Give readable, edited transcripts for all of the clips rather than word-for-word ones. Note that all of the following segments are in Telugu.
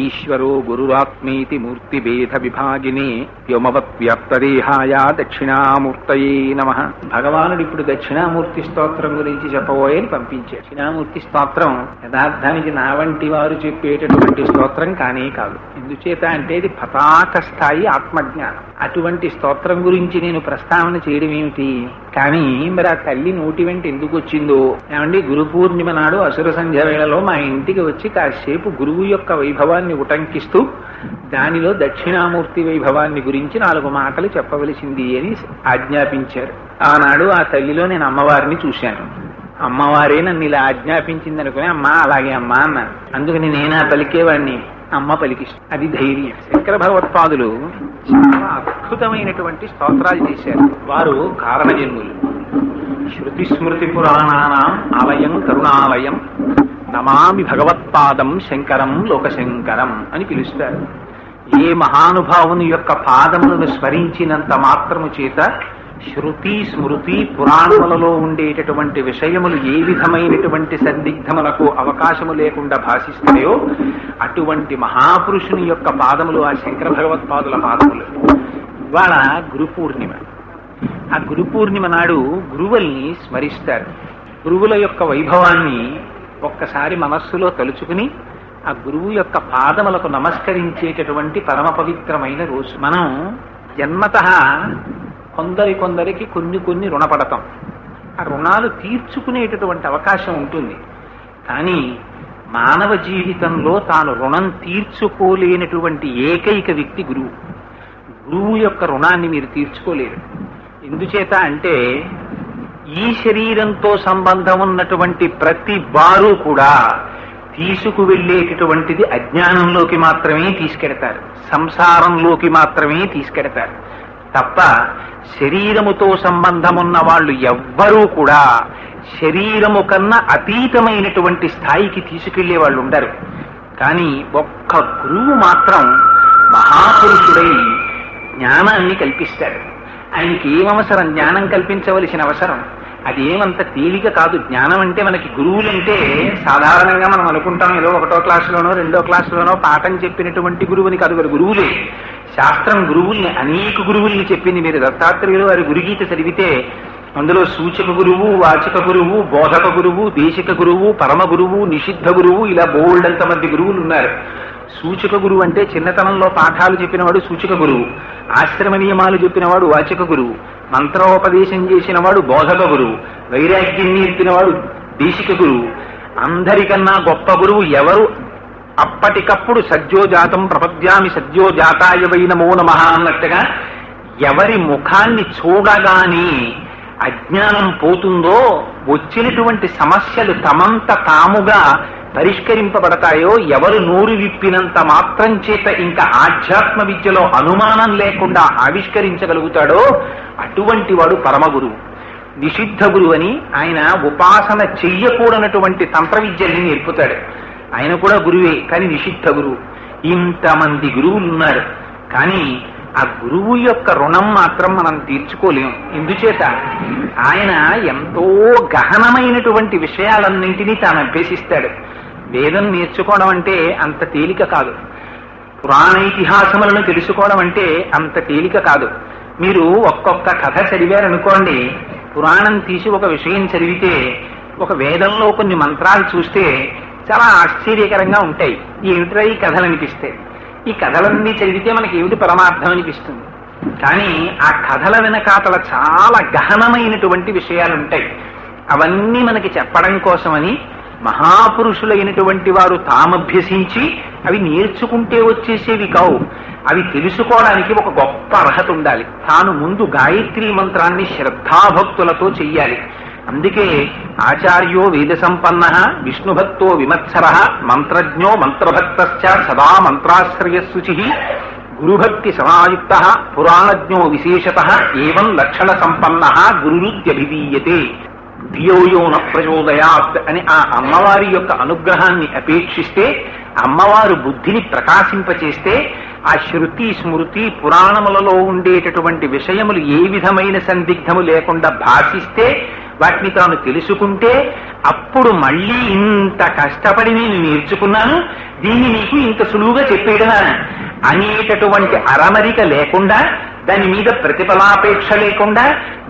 ఈశ్వరో గురురాత్మేతి మూర్తిభేద విభాగినే వ్యోమవత్ వ్యాప్తదేహాయ దక్షిణామూర్తయే నమః. భగవానుడు ఇప్పుడు దక్షిణామూర్తి స్తోత్రం గురించి చెప్పబోయని పంపించాడు. దక్షిణామూర్తి స్తోత్రం యథార్థానికి నా వంటి వారు చెప్పేటటువంటి స్తోత్రం కానే కాదు. ఎందుచేత అంటే ఇది పతాక స్థాయి ఆత్మజ్ఞానం. అటువంటి స్తోత్రం గురించి నేను ప్రస్తావన చేయడం ఏమిటి? కానీ మరి ఆ తల్లి నోటి వెంట ఎందుకు వచ్చిందో ఏమండి, గురు పూర్ణిమ నాడు అసుర సంధ్య వేళలో మా ఇంటికి వచ్చి కాసేపు గురువు యొక్క వైభవాన్ని ఉటంకిస్తూ దానిలో దక్షిణామూర్తి వైభవాన్ని గురించి 4 మాటలు చెప్పవలసింది అని ఆజ్ఞాపించారు. ఆనాడు ఆ తల్లిలో నేను అమ్మవారిని చూశాను. అమ్మవారే నన్ను ఇలా ఆజ్ఞాపించింది అనుకుని అమ్మా అలాగే అమ్మా అన్నాను. అందుకని నేను ఆ పలికేవాడిని, అమ్మ పలికిస్తాను. అది ధైర్యం. శంకర భగవత్పాదులు చాలా అద్భుతమైనటువంటి స్తోత్రాలు చేశారు. వారు కారణజన్ములు. శృతి స్మృతి పురాణానాం ఆలయం కరుణాలయం నమామి భగవత్పాదం శంకరం లోకశంకరం అని పిలుస్తారు. ఏ మహానుభావుని యొక్క పాదములను స్మరించినంత మాత్రము చేత శృతి స్మృతి పురాణములలో ఉండేటటువంటి విషయములు ఏ విధమైనటువంటి సందిగ్ధములకు అవకాశము లేకుండా భాషిస్తాయో అటువంటి మహాపురుషుని యొక్క పాదములు ఆ శంకర భగవత్పాదుల పాదములు. ఇవాళ గురు పూర్ణిమ. ఆ గురు పూర్ణిమ నాడు గురువుల్ని స్మరిస్తారు. గురువుల యొక్క వైభవాన్ని ఒక్కసారి మనస్సులో తలుచుకుని ఆ గురువు యొక్క పాదములకు నమస్కరించేటటువంటి పరమ పవిత్రమైన రోజు. మనం జన్మతః కొందరికి కొన్ని రుణపడతాం. ఆ రుణాలు తీర్చుకునేటటువంటి అవకాశం ఉంటుంది. కానీ మానవ జీవితంలో తాను రుణం తీర్చుకోలేనటువంటి ఏకైక వ్యక్తి గురువు. గురువు యొక్క రుణాన్ని మీరు తీర్చుకోలేరు. ఎందుచేత అంటే ఈ శరీరంతో సంబంధం ఉన్నటువంటి ప్రతి వారు కూడా తీసుకువెళ్ళేటటువంటిది అజ్ఞానంలోకి మాత్రమే తీసుకెడతారు, సంసారంలోకి మాత్రమే తీసుకెడతారు తప్ప శరీరముతో సంబంధమున్న వాళ్ళు ఎవ్వరూ కూడా శరీరము కన్నా అతీతమైనటువంటి స్థాయికి తీసుకెళ్లే వాళ్ళు ఉండరు. కానీ ఒక్క గురువు మాత్రం మహాపురుషుడై జ్ఞానాన్ని కల్పిస్తాడు. ఆయనకి ఏమవసరం? జ్ఞానం కల్పించవలసిన అవసరం అది ఏమంత తేలిక కాదు. జ్ఞానం అంటే మనకి గురువులంటే సాధారణంగా మనం అనుకుంటాం ఏదో 1వ క్లాసులోనో 2వ క్లాసులోనో పాఠం చెప్పినటువంటి గురువుని కాదు. గురువులే శాస్త్రం గురువుల్ని అనేక గురువుల్ని చెప్పింది. మీరు దత్తాత్రేయులు వారి గురుగీత చదివితే అందులో సూచక గురువు, వాచక గురువు, బోధక గురువు, దేశిక గురువు, పరమ గురువు, నిషిద్ధ గురువు, ఇలా బోల్డంత మంది గురువులు ఉన్నారు. సూచక గురువు అంటే చిన్నతనంలో పాఠాలు చెప్పినవాడు సూచక గురువు, ఆశ్రమ నియమాలు చెప్పినవాడు వాచక గురువు, మంత్రోపదేశం చేసినవాడు బోధక గురువు, వైరాగ్యం నేర్పినవాడు దేశిక గురువు. అందరికన్నా గొప్ప గురువు ఎవరు? అప్పటికప్పుడు సద్యోజాతం ప్రపద్యామి సద్యోజాతాయ వై నమో నమః అన్నట్టుగా ఎవరి ముఖాన్ని చూడగానే అజ్ఞానం పోతుందో, వచ్చినటువంటి సమస్యలు తమంత తాముగా పరిష్కరింపబడతాయో, ఎవరు నోరు విప్పినంత మాత్రం చేత ఇంకా ఆధ్యాత్మ విద్యలో అనుమానం లేకుండా ఆవిష్కరించగలుగుతాడో అటువంటి వాడు పరమ గురువు. నిషిద్ధ గురువు అని ఆయన ఉపాసన చెయ్యకూడనటువంటి తంత్ర విద్యల్ని నేర్పుతాడు. ఆయన కూడా గురువే, కానీ నిషిద్ధ గురువు. ఇంతమంది గురువులు ఉన్నారు. కానీ ఆ గురువు యొక్క రుణం మాత్రం మనం తీర్చుకోలేము. ఎందుచేత ఆయన ఎంతో గహనమైనటువంటి విషయాలన్నింటినీ తాను అభ్యసిస్తాడు. వేదం నేర్చుకోవడం అంటే అంత తేలిక కాదు. పురాణ ఇతిహాసములను తెలుసుకోవడం అంటే అంత తేలిక కాదు. మీరు ఒక్కొక్క కథ చదివారనుకోండి, పురాణం తీసి ఒక విషయం చదివితే ఒక వేదంలో కొన్ని మంత్రాలు చూస్తే చాలా ఆశ్చర్యకరంగా ఉంటాయి. ఏమిట్రా ఈ కథలు అనిపిస్తాయి. ఈ కథలన్నీ చదివితే మనకి ఏమిటి పరమార్థం అనిపిస్తుంది. కానీ ఆ కథల వెనకాతల చాలా గహనమైనటువంటి విషయాలు ఉంటాయి. అవన్నీ మనకి చెప్పడం కోసమని మహాపురుషులైనటువంటి వారు తామభ్యసించి అవి నేర్చుకుంటే వచ్చేసేవి కావు. అవి తెలుసుకోవడానికి ఒక గొప్ప అర్హత ఉండాలి. తాను ముందు గాయత్రీ మంత్రాన్ని శ్రద్ధాభక్తులతో చెయ్యాలి. అందుకే ఆచార్యో వేద సంపన్న విష్ణుభక్తో విమత్సర మంత్రజ్ఞో మంత్రభక్తశ్చ సదా మంత్రాశ్రయశుచి గురుభక్తి సమాయుక్త పురాణజ్ఞో విశేషత ఏవం లక్షణ సంపన్న గురురుద్యభిధీయతే ధియోయోన ప్రచోదయాత్ అని ఆ అమ్మవారి యొక్క అనుగ్రహాన్ని అపేక్షిస్తే, అమ్మవారు బుద్ధిని ప్రకాశింపచేస్తే, ఆ శృతి స్మృతి పురాణములలో ఉండేటటువంటి విషయములు ఏ విధమైన సందిగ్ధము లేకుండా భాషిస్తే వాటిని తాను తెలుసుకుంటే అప్పుడు మళ్ళీ ఇంత కష్టపడి నేను నేర్చుకున్నాను, దీన్ని నీకు ఇంత సులువుగా చెప్పేయడమా అనేటటువంటి అరమరిక లేకుండా, దాని మీద ప్రతిఫలాపేక్ష లేకుండా,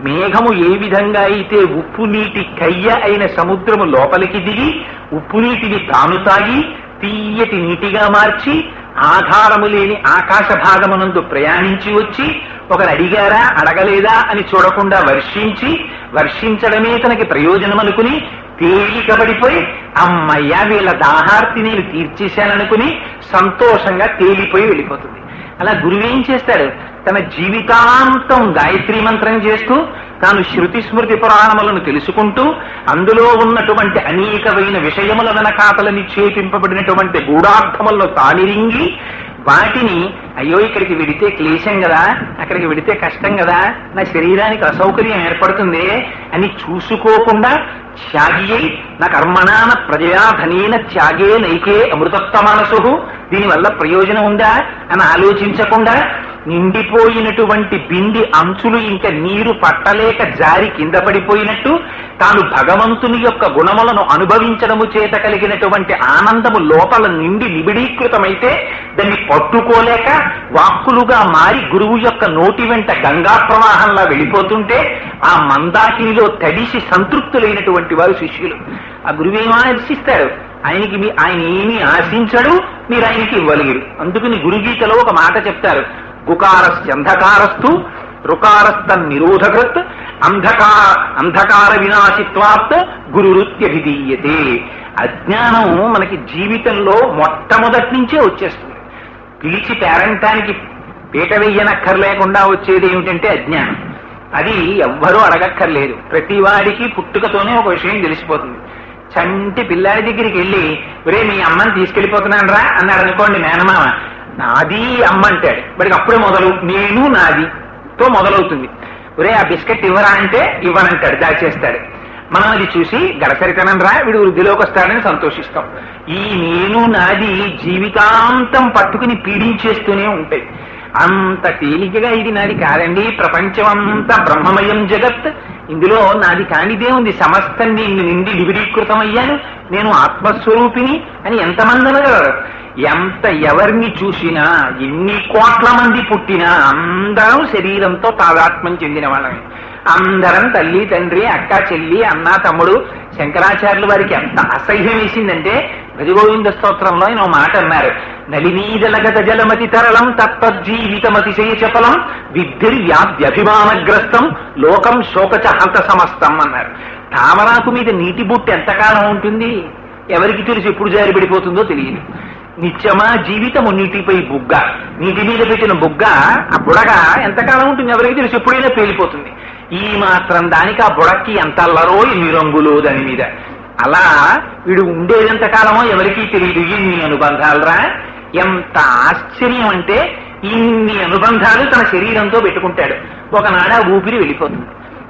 మేఘము ఏ విధంగా అయితే ఉప్పు నీటి కయ్య అయిన సముద్రము లోపలికి దిగి ఉప్పు నీటిని తాను తాగి తీయటి నీటిగా మార్చి ఆధారము లేని ఆకాశ భాగమునందు ప్రయాణించి వచ్చి ఒకరు అడిగారా అడగలేదా అని చూడకుండా వర్షించడమే తనకి ప్రయోజనం అనుకుని తేలికబడిపోయి అమ్మయ్య వీళ్ళ దాహార్తి నేను తీర్చేశాననుకుని సంతోషంగా తేలిపోయి వెళ్ళిపోతుంది. అలా గురువేం చేస్తాడు, తన జీవితాంతం గాయత్రీ మంత్రం చేస్తూ తాను శృతి స్మృతి పురాణములను తెలుసుకుంటూ అందులో ఉన్నటువంటి అనేకమైన విషయముల వెనకాతల నిక్షేపింపబడినటువంటి గూఢార్థములను తానిరింగి వాటిని అయ్యో ఇక్కడికి వెడితే క్లేశం కదా, అక్కడికి వెడితే కష్టం కదా, నా శరీరానికి అసౌకర్యం ఏర్పడుతుంది అని చూసుకోకుండా త్యాగి అయి నా కర్మణాన ప్రజయా ధనేన త్యాగే నైకే అమృతత్వ మనసు, దీనివల్ల ప్రయోజనం ఉందా అని ఆలోచించకుండా నిండిపోయినటువంటి బింది అంచులు ఇంకా నీరు పట్టలేక జారి కింద పడిపోయినట్టు తాను భగవంతుని యొక్క గుణములను అనుభవించడము చేత కలిగినటువంటి ఆనందము లోపల నిండి నిబిడీకృతమైతే దాన్ని పట్టుకోలేక వాక్కులుగా మారి గురువు యొక్క నోటి వెంట గంగా ప్రవాహంలా వెళ్ళిపోతుంటే ఆ మందాకినిలో తడిసి సంతృప్తులైనటువంటి వారు శిష్యులు. ఆ గురువేమో ఆశిస్తాడు, ఆయన ఏమీ ఆశించడు, మీరు ఆయనకి ఇవ్వలేరు. అందుకని గురుగీతలో ఒక మాట చెప్తారు, గుకారస్యంధకారస్తు రుకారస్త నిరోధకృత్ అంధకార వినాశిత్వాత్ గురురుత్యభిధీయతే. అజ్ఞానం మనకి జీవితంలో మొట్టమొదటి నుంచే వచ్చేస్తుంది. పిలిచి పేరంటానికి పీట వెయ్యనక్కర్లేకుండా వచ్చేది ఏమిటంటే అజ్ఞానం. అది ఎవ్వరూ అడగక్కర్లేదు, ప్రతి వాడికి పుట్టుకతోనే ఒక విషయం తెలిసిపోతుంది. చంటి పిల్లాడి దగ్గరికి వెళ్ళి ఒరే మీ అమ్మని తీసుకెళ్లిపోతున్నాను రా అన్నాడు అనుకోండి మేనమామ, నాది అమ్మ అంటాడు. వాడికి అప్పుడే మొదలు నేను నాదితో మొదలవుతుంది. ఒరే ఆ బిస్కెట్ ఇవ్వరా అంటే ఇవ్వనంటాడు, దాచేస్తాడు. మనం అది చూసి గడసరితనం రా వీడు వృద్ధిలోకి వస్తాడని సంతోషిస్తాం. ఈ నేను నాది జీవితాంతం పట్టుకుని పీడించేస్తూనే ఉంటాయి. అంత తేలికగా ఇది నాది కాదండి, ప్రపంచమంతా బ్రహ్మమయం జగత్, ఇందులో నాది కానిదే ఉంది, సమస్తం నిండి వివిధీకృతమయ్యాను, నేను ఆత్మస్వరూపిణి అని ఎంతమంది అనగలరు? ఎవరిని చూసినా ఎన్ని కోట్ల మంది పుట్టినా అందరం శరీరంతో తాదాత్మ్యం చెందిన వాళ్ళమే. అందరం తల్లి తండ్రి అక్క చెల్లి అన్న తమ్ముడు. శంకరాచార్యుల వారికి ఎంత అసహ్యం వేసిందంటే భజగోవింద స్తోత్రంలో ఆయన మాట అన్నారు, నలినీజలగత జలమతి తరళం తత్వజ్జీవితమతిశయ చపలం విద్ధిర్వ్యాధ్యభిమానగ్రస్తం లోకం శోకచ హంత సమస్తం అన్నారు. తామరాకు మీద నీటి బుట్టు ఎంతకాలం ఉంటుంది? ఎవరికి తెలుసు ఎప్పుడు జారిపడిపోతుందో తెలియదు. నిత్యమా జీవితము నీటిపై బుగ్గ, నీటి మీద పెట్టిన బుగ్గ ఆ బుడగ ఎంతకాలం ఉంటుంది? ఎవరికి తెలుసు, ఎప్పుడైనా పేలిపోతుంది. ఈ మాత్రం దానికి ఆ బుడక్కి ఎంత అల్లరో ఎన్ని రంగులో దాని మీద. అలా వీడు ఉండేదెంతకాలమో ఎవరికీ తెలియదు. ఇన్ని అనుబంధాలరా, ఎంత ఆశ్చర్యం అంటే ఇన్ని అనుబంధాలు తన శరీరంతో పెట్టుకుంటాడు. ఒకనాడు ఆ ఊపిరి వెళ్ళిపోతుంది.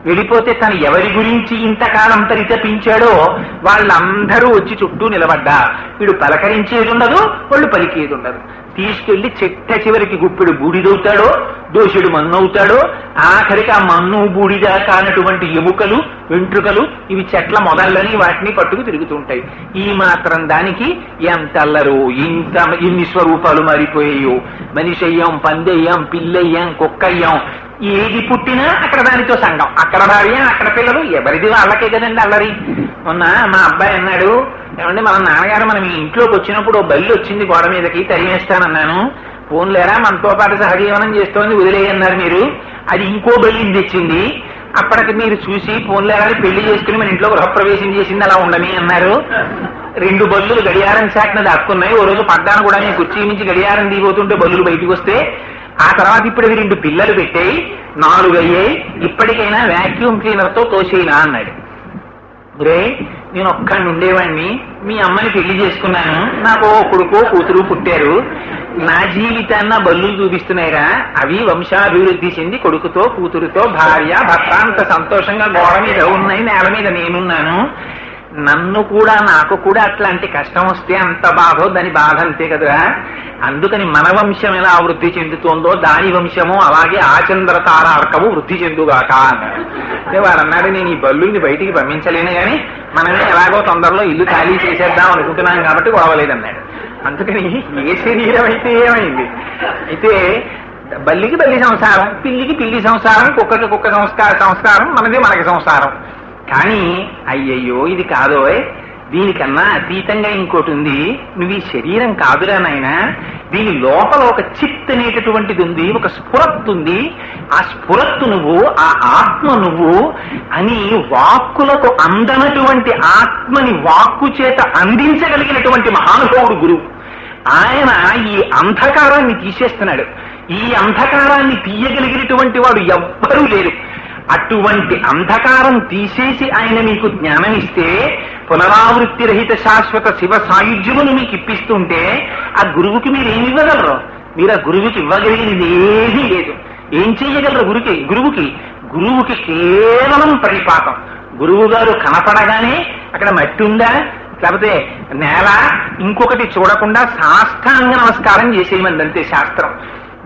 వెళ్ళిపోతే తను ఎవరి గురించి ఇంతకాలం పరితపించాడో వాళ్ళందరూ వచ్చి చుట్టూ నిలబడ్డా వీడు పలకరించేది ఉండదు, వాళ్ళు పలికేది ఉండదు. తీసుకెళ్లి చెట్ట చివరికి గుప్పెడు బూడిదవుతాడో, దోషుడు మన్నవుతాడో, ఆఖరికి ఆ మన్ను బూడిద కానటువంటి ఎముకలు వెంట్రుకలు ఇవి చెట్ల మొదళ్ళని వాటిని పట్టుకు తిరుగుతూ ఉంటాయి. ఈ మాత్రం దానికి ఎంత అల్లరు, ఇన్ని స్వరూపాలు మారిపోయాయో. మనిషి అయ్యాం, పందెయ్యాం, పిల్లయ్యాం, కుక్కయ్యాం. ఏది పుట్టినా అక్కడ దానితో సంఘం, అక్కడ భార్య అక్కడ పిల్లలు, ఎవరిది వాళ్ళకే కదండి అల్లరి. మొన్న మా అబ్బాయి అన్నాడు, ఏమంటే మన నాన్నగారు మనం ఇంట్లోకి వచ్చినప్పుడు బల్లి వచ్చింది గోడ మీదకి, తరిమేస్తానన్నాను. ఫోన్లేరా మనతో పాటు సహజీవనం చేస్తోంది వదిలేయన్నారు మీరు, అది ఇంకో బల్లిని తెచ్చింది, అప్పటికి మీరు చూసి ఫోన్లేరా పెళ్లి చేసుకుని మన ఇంట్లో గృహప్రవేశం చేసింది, అలా ఉండని అన్నారు. 2 బల్లులు గడియారం చాటున దాక్కున్నాయి. ఓ రోజు పడ్డాను కూడా మీ కుర్చీ నుంచి గడియారం దిగిపోతుంటే బల్లులు బయటకు వస్తే, ఆ తర్వాత ఇప్పుడు 2 పిల్లలు పెట్టాయి, 4 అయ్యాయి, ఇప్పటికైనా వ్యాక్యూమ్ క్లీనర్ తో తోసేయినా అన్నాడు. రే నేను ఒక్కడిని ఉండేవాడిని, మీ అమ్మని పెళ్లి చేసుకున్నాను, నాకు కొడుకో కూతురు పుట్టారు, నా జీవితాన్న బల్లులు చూపిస్తున్నాయిరా, అవి వంశాభివృద్ధి చెంది కొడుకుతో కూతురుతో భార్య భర్త అంత సంతోషంగా గోడ మీద ఉన్నాయి, నేల మీద నేనున్నాను. నాకు కూడా అట్లాంటి కష్టం వస్తే అంత బాధో, దాని బాధ అంతే కదరా. అందుకని మన వంశం ఎలా వృద్ధి చెందుతోందో దాని వంశము అలాగే ఆచంద్ర తారార్కము వృద్ధి చెందుగాక అన్నాడు. అంటే వారు అన్నాడు, నేను ఈ బల్లుల్ని బయటికి పంపించలేను కానీ మనమే ఎలాగో తొందరలో ఇల్లు ఖాళీ చేసేద్దాం అనుకుంటున్నాం కాబట్టి గొడవలేదన్నాడు. అందుకని ఏ శరీరం అయితే ఏమైంది, అయితే బల్లికి బల్లి సంసారం, పిల్లికి పిల్లి సంసారం, కుక్కకి కుక్క సంస్కారం, మనది మనకి సంసారం. కానీ అయ్యయ్యో ఇది కాదోయ్, దీనికన్నా అతీతంగా ఇంకోటి ఉంది. నువ్వు ఈ శరీరం కాదురా నాయనా, దీని లోపల ఒక చిత్ అనేటటువంటిది ఉంది, ఒక స్ఫురత్తు ఉంది. ఆ స్ఫురత్తు నువ్వు, ఆ ఆత్మ నువ్వు అని వాక్కులకు అందనటువంటి ఆత్మని వాక్కు చేత అందించగలిగినటువంటి మహానుభావుడు గురువు. ఆయన ఈ అంధకారాన్ని తీసేస్తున్నాడు. ఈ అంధకారాన్ని తీయగలిగినటువంటి వాడు ఎవ్వరూ లేరు. అటువంటి అంధకారం తీసేసి ఆయన మీకు జ్ఞానం ఇస్తే, పునరావృత్తి రహిత శాశ్వత శివ సాయుధ్యమును మీకు ఇప్పిస్తుంటే ఆ గురువుకి మీరు ఏమి ఇవ్వగలరు? మీరు ఆ గురువుకి ఇవ్వగలిగినది ఏమీ లేదు. ఏం చెయ్యగలరు గురువుకి కేవలం పరిపాతం. గురువు గారు కనపడగానే అక్కడ మట్టి ఉందా, లేకపోతే నేల, ఇంకొకటి చూడకుండా సాష్టాంగ నమస్కారం చేసేయమందంతే శాస్త్రం.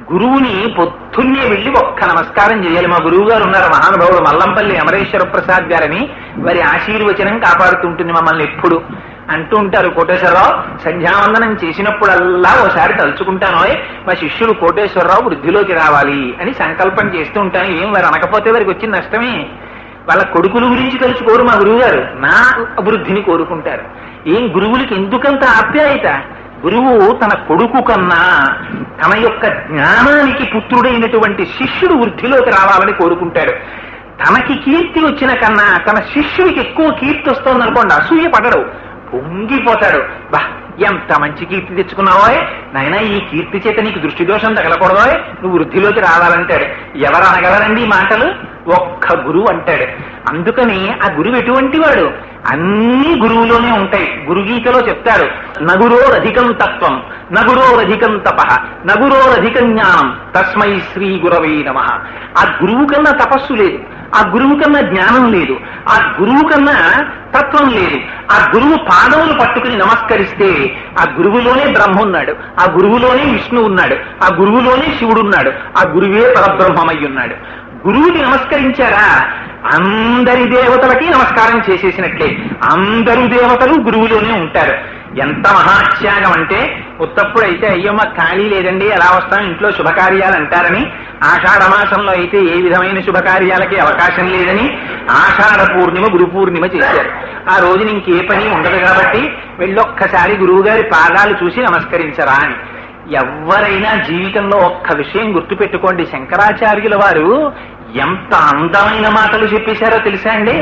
గురువుని పొద్దున్నే వెళ్ళి ఒక్క నమస్కారం చేయాలి. మా గురువు గారు ఉన్నారు, మహానుభావుడు మల్లంపల్లి అమరేశ్వర ప్రసాద్ గారని. వారి ఆశీర్వచనం కాపాడుతుంటుంది మమ్మల్ని ఎప్పుడు. అంటూ ఉంటారు, కోటేశ్వరరావు సంధ్యావందనం చేసినప్పుడల్లా ఓసారి తలుచుకుంటానో మా శిష్యుడు కోటేశ్వరరావు వృద్ధిలోకి రావాలి అని సంకల్పం చేస్తూ ఉంటాను. ఏం వారు అనకపోతే వారికి వచ్చిన నష్టమే. వాళ్ళ కొడుకుల గురించి తలుచుకోరు మా గురువు గారు, నా అభివృద్ధిని కోరుకుంటారు. ఏం గురువులకి ఎందుకంత ఆప్యాయత? గురువు తన కొడుకు కన్నా తన యొక్క జ్ఞానానికి పుత్రుడైనటువంటి శిష్యుడు వృద్ధిలోకి రావాలని కోరుకుంటాడు. తనకి కీర్తి వచ్చిన కన్నా తన శిష్యుడికి ఎక్కువ కీర్తి వస్తోంది అనుకోండి, అసూయ పడడు, పొంగిపోతాడు. బా ఎంత మంచి కీర్తి తెచ్చుకున్నావో నాయనా, ఈ కీర్తి చేత నీకు దృష్టి దోషం తగలకూడదో, నువ్వు వృద్ధిలోకి రావాలంటాడు. ఎవరు అనగలరండి ఈ మాటలు? ఒక్క గురువు అంటాడు. అందుకని ఆ గురువు ఎటువంటి వాడు? అన్ని గురువులోనే ఉంటాయి. గురుగీతలో చెప్తారు, నగురోరధికం తత్వం, నగురోరధికం తప, నగురోరధికం జ్ఞానం, తస్మై శ్రీ గురవే నమః. ఆ గురువు కన్నా తపస్సు లేదు, ఆ గురువు కన్నా జ్ఞానం లేదు, ఆ గురువు కన్నా తత్వం లేదు. ఆ గురువు పాదములు పట్టుకుని నమస్కరిస్తే ఆ గురువులోనే బ్రహ్మ ఉన్నాడు, ఆ గురువులోనే విష్ణు ఉన్నాడు, ఆ గురువులోనే శివుడు ఉన్నాడు, ఆ గురువే పరబ్రహ్మమై ఉన్నాడు. గురువుని నమస్కరించారా, అందరి దేవతలకి నమస్కారం చేసేసినట్లే. అందరు దేవతలు గురువులోనే ఉంటారు. ఎంత మహాత్యాగం అంటే, ఉత్తప్పుడు అయితే అయ్యో మాకు ఖాళీ లేదండి, ఎలా వస్తాం, ఇంట్లో శుభకార్యాలు అంటారని. ఆషాఢ మాసంలో అయితే ఏ విధమైన శుభకార్యాలకి అవకాశం లేదని ఆషాఢ పూర్ణిమ గురు పూర్ణిమ చేశారు. ఆ రోజున ఇంకే పని ఉండదు కాబట్టి వెళ్ళొక్కసారి గురువు గారి పాదాలు చూసి నమస్కరించరా అని. ఎవరైనా జీవితంలో ఒక్క విషయం గుర్తుపెట్టుకోండి, శంకరాచార్యుల వారు ఎంత అందమైన మాటలు చెప్పేశారో తెలుసా అండి?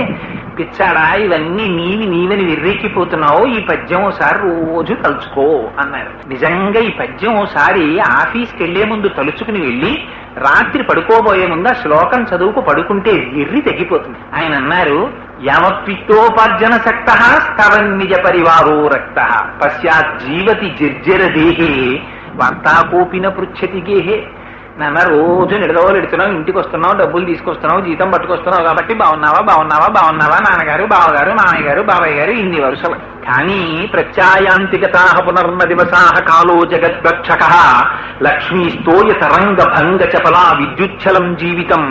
పిచ్చాడా, ఇవన్నీ నీవని విర్రెక్కిపోతున్నావు, ఈ పద్యం ఓసారి రోజు తలుచుకో అన్నారు. నిజంగా ఈ పద్యం ఓసారి ఆఫీస్కి వెళ్లే ముందు తలుచుకుని వెళ్ళి రాత్రి పడుకోబోయే ముందు ఆ శ్లోకం చదువుకు పడుకుంటే విర్రి తగ్గిపోతుంది. ఆయన అన్నారు, యావత్పిత్తోపార్జన సక్త స్తవన్నిజ పరివారో రక్త పశ్చాత్ జీవతి జర్జర దేహే వార్తాకోపిన పృచ్చతి గేహే. నాన్న రోజు నిడదవలెడుతున్నావు, ఇంటికి వస్తున్నావు, డబ్బులు తీసుకొస్తున్నావు, జీతం పట్టుకొస్తున్నావు కాబట్టి బాగున్నావా నాన్నగారు, బావగారు, మామయ్య గారు, బాబాయ్ గారు, ఇన్ని వరుసలు. కానీ ప్రత్యాయాంతికతా పునర్న దివసాహ కాలో జగద్భక్షక లక్ష్మీస్తోయ తరంగ భంగ చపలా విద్యుచ్చలం జీవితం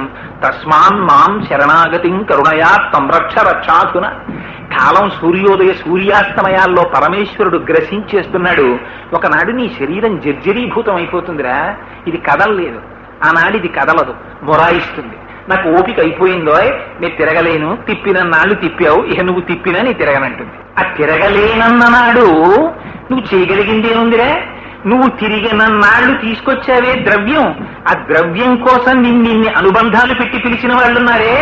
తస్మాన్ మాం శరణాగతిం కరుణయా తం రక్ష రక్షాధున. కాలం సూర్యోదయ సూర్యాస్తమయాల్లో పరమేశ్వరుడు గ్రసించేస్తున్నాడు. ఒకనాడు నీ శరీరం జర్జరీభూతం అయిపోతుందిరా, ఇది కదలలేదు. ఆనాడు ఇది కదలదు, మొరాయిస్తుంది. నాకు ఓపిక అయిపోయిందో, నేను తిరగలేను, తిప్పినన్నాళ్ళు తిప్పావు, ఇక నువ్వు తిప్పినా నీ తిరగనంటుంది. ఆ తిరగలేనన్ననాడు నువ్వు చేయగలిగింది ఏముందిరా? నువ్వు తిరిగినన్నాళ్ళు తీసుకొచ్చావే ద్రవ్యం, ఆ ద్రవ్యం కోసం నిన్ని అనుబంధాలు పెట్టి పిలిచిన వాళ్ళున్నారే,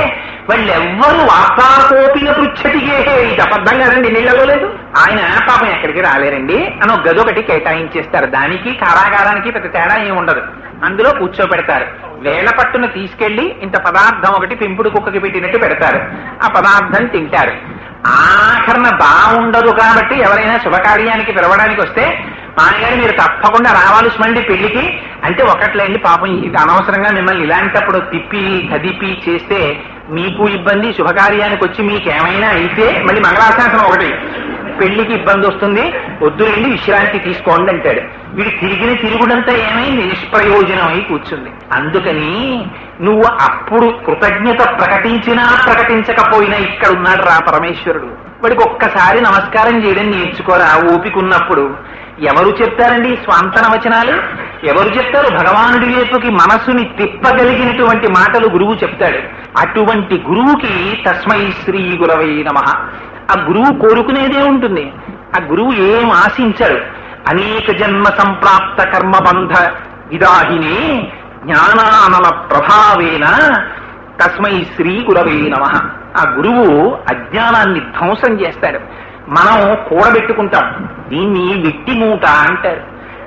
వాళ్ళెవ్వరూ వార్తాకోపిన పృచ్చతిగే. ఇది అబద్ధం కదండి, నీళ్ళలో లేదు. ఆయన పాపం ఎక్కడికి రాలేరండి అని ఒక గది ఒకటి కేటాయించేస్తారు. దానికి కారాగారానికి పెద్ద తేడా ఏమి ఉండదు. అందులో కూర్చోబెడతారు. వేళ పట్టున తీసుకెళ్లి ఇంత పదార్థం ఒకటి పెంపుడు కుక్కకి పెట్టినట్టు పెడతారు. ఆ పదార్థం తింటారు. ఆఖరణ బాగుండదు కాబట్టి ఎవరైనా శుభకార్యానికి పిలవడానికి వస్తే, మాయగారు మీరు తప్పకుండా రావాలి స్మండి పెళ్లికి అంటే, ఒకట్లేండి పాపం ఇది అనవసరంగా మిమ్మల్ని ఇలాంటప్పుడు తిప్పి కదిపి చేస్తే మీకు ఇబ్బంది, శుభకార్యానికి వచ్చి మీకేమైనా అయితే మళ్ళీ మంగళాశాసనం ఒకటి, పెళ్లికి ఇబ్బంది వస్తుంది, వద్దులేండి విశ్రాంతి తీసుకోండి అంటాడు. వీడు తిరుగుడంతా ఏమైంది, నిష్ప్రయోజనమై కూర్చుంది. అందుకని నువ్వు అప్పుడు కృతజ్ఞత ప్రకటించినా ప్రకటించకపోయినా ఇక్కడ ఉన్నాడు రా పరమేశ్వరుడు. వాడికి ఒక్కసారి నమస్కారం చేయడం నేర్చుకోరా ఓపిక ఉన్నప్పుడు. ఎవరు చెప్తారండి స్వాంతన వచనాలు? ఎవరు చెప్తారు? భగవానుడి వైపుకి మనస్సుని తిప్పగలిగినటువంటి మాటలు గురువు చెప్తాడు. అటువంటి గురువుకి తస్మై శ్రీ గురవై నమః. ఆ గురువు కోరుకునేదే ఉంటుంది. ఆ గురువు ఏం ఆశించాడు? అనేక జన్మ సంప్రాప్త కర్మబంధ విదాహినే జ్ఞానానల ప్రభావేన తస్మై శ్రీ గురవే నమః. ఆ గురువు అజ్ఞానాన్ని ధ్వంసం చేస్తాడు. మనం కూడబెట్టుకుంటాం, దీన్ని వెట్టి మూట అంటారు.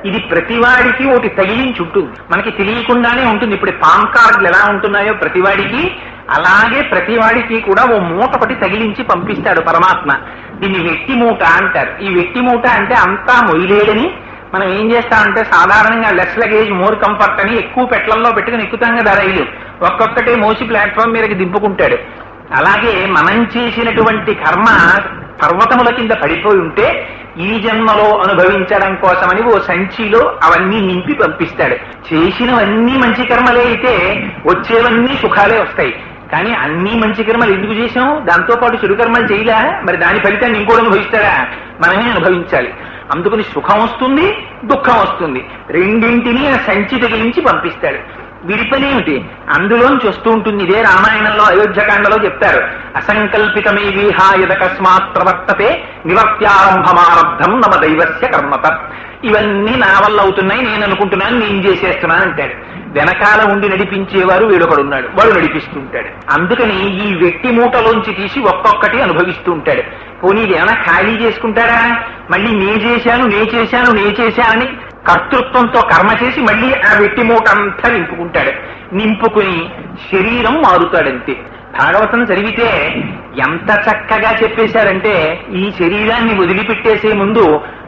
ఇది ప్రతివాడికి ఒకటి తగిలించి ఉంటుంది, మనకి తెలియకుండానే ఉంటుంది. ఇప్పుడు పాన్ కార్డులు ఎలా ఉంటున్నాయో ప్రతివాడికి, అలాగే ప్రతివాడికి కూడా ఓ మూట ఒకటి తగిలించి పంపిస్తాడు పరమాత్మ. దీన్ని వెట్టి మూట అంటారు. ఈ వెట్టి మూట అంటే అంతా మొయ్యలేడని మనం ఏం చేస్తామంటే సాధారణంగా లెస్ లగేజ్ మోర్ కంఫర్ట్ అని ఎక్కువ పెట్లల్లో పెట్టుకుని ఎక్కుతాం కదా రైలు, ఒక్కొక్కటే మోసి ప్లాట్ఫామ్ మీదకి దింపుకుంటాడు. అలాగే మనం చేసినటువంటి కర్మ పర్వతముల కింద పడిపోయి ఉంటే ఈ జన్మలో అనుభవించడం కోసమని ఓ సంచిలో అవన్నీ నింపి పంపిస్తాడు. చేసినవన్నీ మంచి కర్మలే అయితే వచ్చేవన్నీ సుఖాలే వస్తాయి. కానీ అన్ని మంచి కర్మలు ఎందుకు చేసాం? దాంతో పాటు చెడు కర్మలు చేయలే, మరి దాని ఫలితాన్ని ఇంకోటి అనుభవిస్తాడా? మనమే అనుభవించాలి. అందుకని సుఖం వస్తుంది, దుఃఖం వస్తుంది, రెండింటినీ ఆ సంచి తగిలించి పంపిస్తాడు. విడిపనేమిటి అందులోంచి వస్తూ ఉంటుంది. ఇదే రామాయణంలో అయోధ్యకాండలో చెప్తారు. అసంకల్పితమే విహాయదకస్మాత్ ప్రవర్తతే నివర్త్యారంభమారబ్ధం నమ దైవస్య కర్మత. ఇవన్నీ నా వల్ల అవుతున్నాయి, నేను అనుకుంటున్నాను, నేను చేసేస్తున్నాను అంటాడు. వెనకాల ఉండి నడిపించేవారు వీడొకడున్నాడు, వాడు నడిపిస్తుంటాడు. అందుకని ఈ వెట్టి మూటలోంచి తీసి ఒక్కొక్కటి అనుభవిస్తూ ఉంటాడు. పోనీ ఏమైనా ఖాళీ చేసుకుంటాడా? మళ్ళీ నే చేశానని కర్తృత్వంతో కర్మ చేసి మళ్ళీ ఆ వెట్టి మూట అంతా నింపుకుంటాడు. నింపుకుని శరీరం మారుతాడంతే. భాగవతం చదివితే ఎంత చక్కగా చెప్పేశారంటే ఈ శరీరాన్ని వదిలిపెట్టేసే ముందు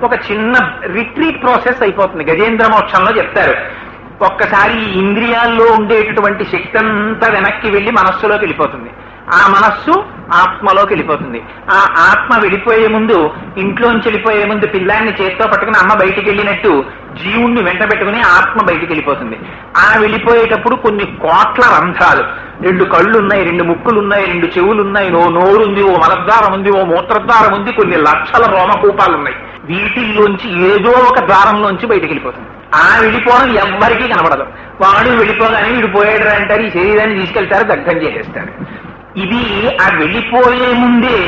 ఒక చిన్న రిట్రీట్ ప్రాసెస్ అయిపోతుంది. గజేంద్ర మోక్షంలో చెప్తారు. ఒక్కసారి ఈ ఇంద్రియాల్లో ఉండేటటువంటి శక్తి అంతా వెనక్కి వెళ్లి మనస్సులోకి వెళ్ళిపోతుంది. ఆ మనస్సు ఆత్మలోకి వెళ్ళిపోతుంది. ఆ ఆత్మ వెళ్ళిపోయే ముందు, ఇంట్లోంచి వెళ్ళిపోయే ముందు పిల్లాన్ని చేత్తో పట్టుకుని అమ్మ బయటికి వెళ్ళినట్టు జీవుణ్ణి వెంట పెట్టుకుని ఆత్మ బయటికి వెళ్ళిపోతుంది. ఆ వెళ్ళిపోయేటప్పుడు కొన్ని కోట్ల రంధ్రాలు, 2 కళ్ళు ఉన్నాయి, 2 ముక్కులు ఉన్నాయి, 2 చెవులు ఉన్నాయి, ఓ నోరుంది, ఓ మలద్వారం ఉంది, ఓ మూత్రద్వారం ఉంది, కొన్ని లక్షల రోమకూపాలు ఉన్నాయి. వీటిల్లోంచి ఏదో ఒక ద్వారంలోంచి బయటికి వెళ్ళిపోతుంది. ఆ వెళ్ళిపోవడం ఎవ్వరికీ కనబడదు. వాడు వెళ్ళిపోగానే వీడు పోయాడు అంటారు. ఈ శరీరాన్ని తీసుకెళ్తారు, దగ్ధం చేసేస్తాడు. ఇది ఆ వెళ్ళిపోయే ముందే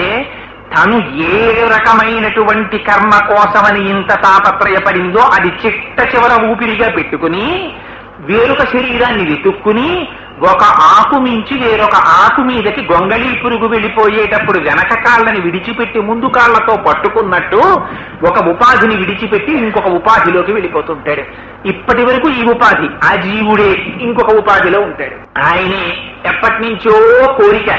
తను ఏ రకమైనటువంటి కర్మ కోసమని ఇంత తాపత్రయపడిందో అది చిట్ట చివర ఊపిరిగా పెట్టుకుని వేరొక శరీరాన్ని వెతుక్కుని ఒక ఆకు మించి వేరొక ఆకు మీదకి గొంగళీ పురుగు వెళ్ళిపోయేటప్పుడు వెనక కాళ్ళని విడిచిపెట్టి ముందు కాళ్లతో పట్టుకున్నట్టు ఒక ఉపాధిని విడిచిపెట్టి ఇంకొక ఉపాధిలోకి వెళ్ళిపోతుంటాడు. ఇప్పటి వరకు ఈ ఉపాధి ఆ జీవుడే ఇంకొక ఉపాధిలో ఉంటాడు. ఆయనే ఎప్పటి నుంచో కోరిక,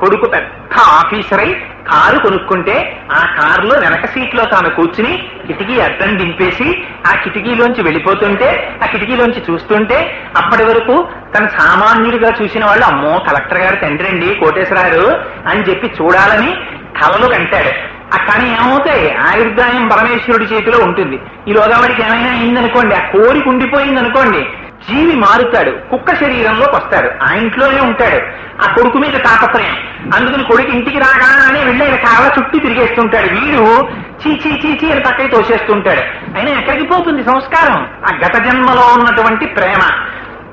కొడుకు పెద్ద ఆఫీసర్ అయి కారు కొనుక్కుంటే ఆ కారులో వెనక సీట్లో తాను కూర్చుని కిటికీ అద్దం దింపేసి ఆ కిటికీలోంచి వెళ్ళిపోతుంటే ఆ కిటికీలోంచి చూస్తుంటే అప్పటి వరకు తను సామాన్యుడిగా చూసిన వాళ్ళు అమ్మో కలెక్టర్ గారు తండ్రి అండి కోటేశ్వరారు అని చెప్పి చూడాలని కలలు కంటాడు. కానీ ఏమవుతాయి? ఆయుర్దాయం పరమేశ్వరుడి చేతిలో ఉంటుంది. ఈ లోగావాడికి ఏమైనా అయిందనుకోండి, ఆ కోరిక ఉండిపోయిందనుకోండి, జీవి మారుతాడు, కుక్క శరీరంలోకి వస్తాడు, ఆ ఇంట్లోనే ఉంటాడు. ఆ కొడుకు మీద తాపత్రయం. అందుకని కొడుకు ఇంటికి రాగానే వెళ్ళి ఆయన కాళ్ళ చుట్టూ తిరిగేస్తుంటాడు. వీడు చీచీ చీచీ అని పక్కకి తోసేస్తుంటాడు. అయినా ఎక్కడికి పోతుంది సంస్కారం? ఆ గత జన్మలో ఉన్నటువంటి ప్రేమ.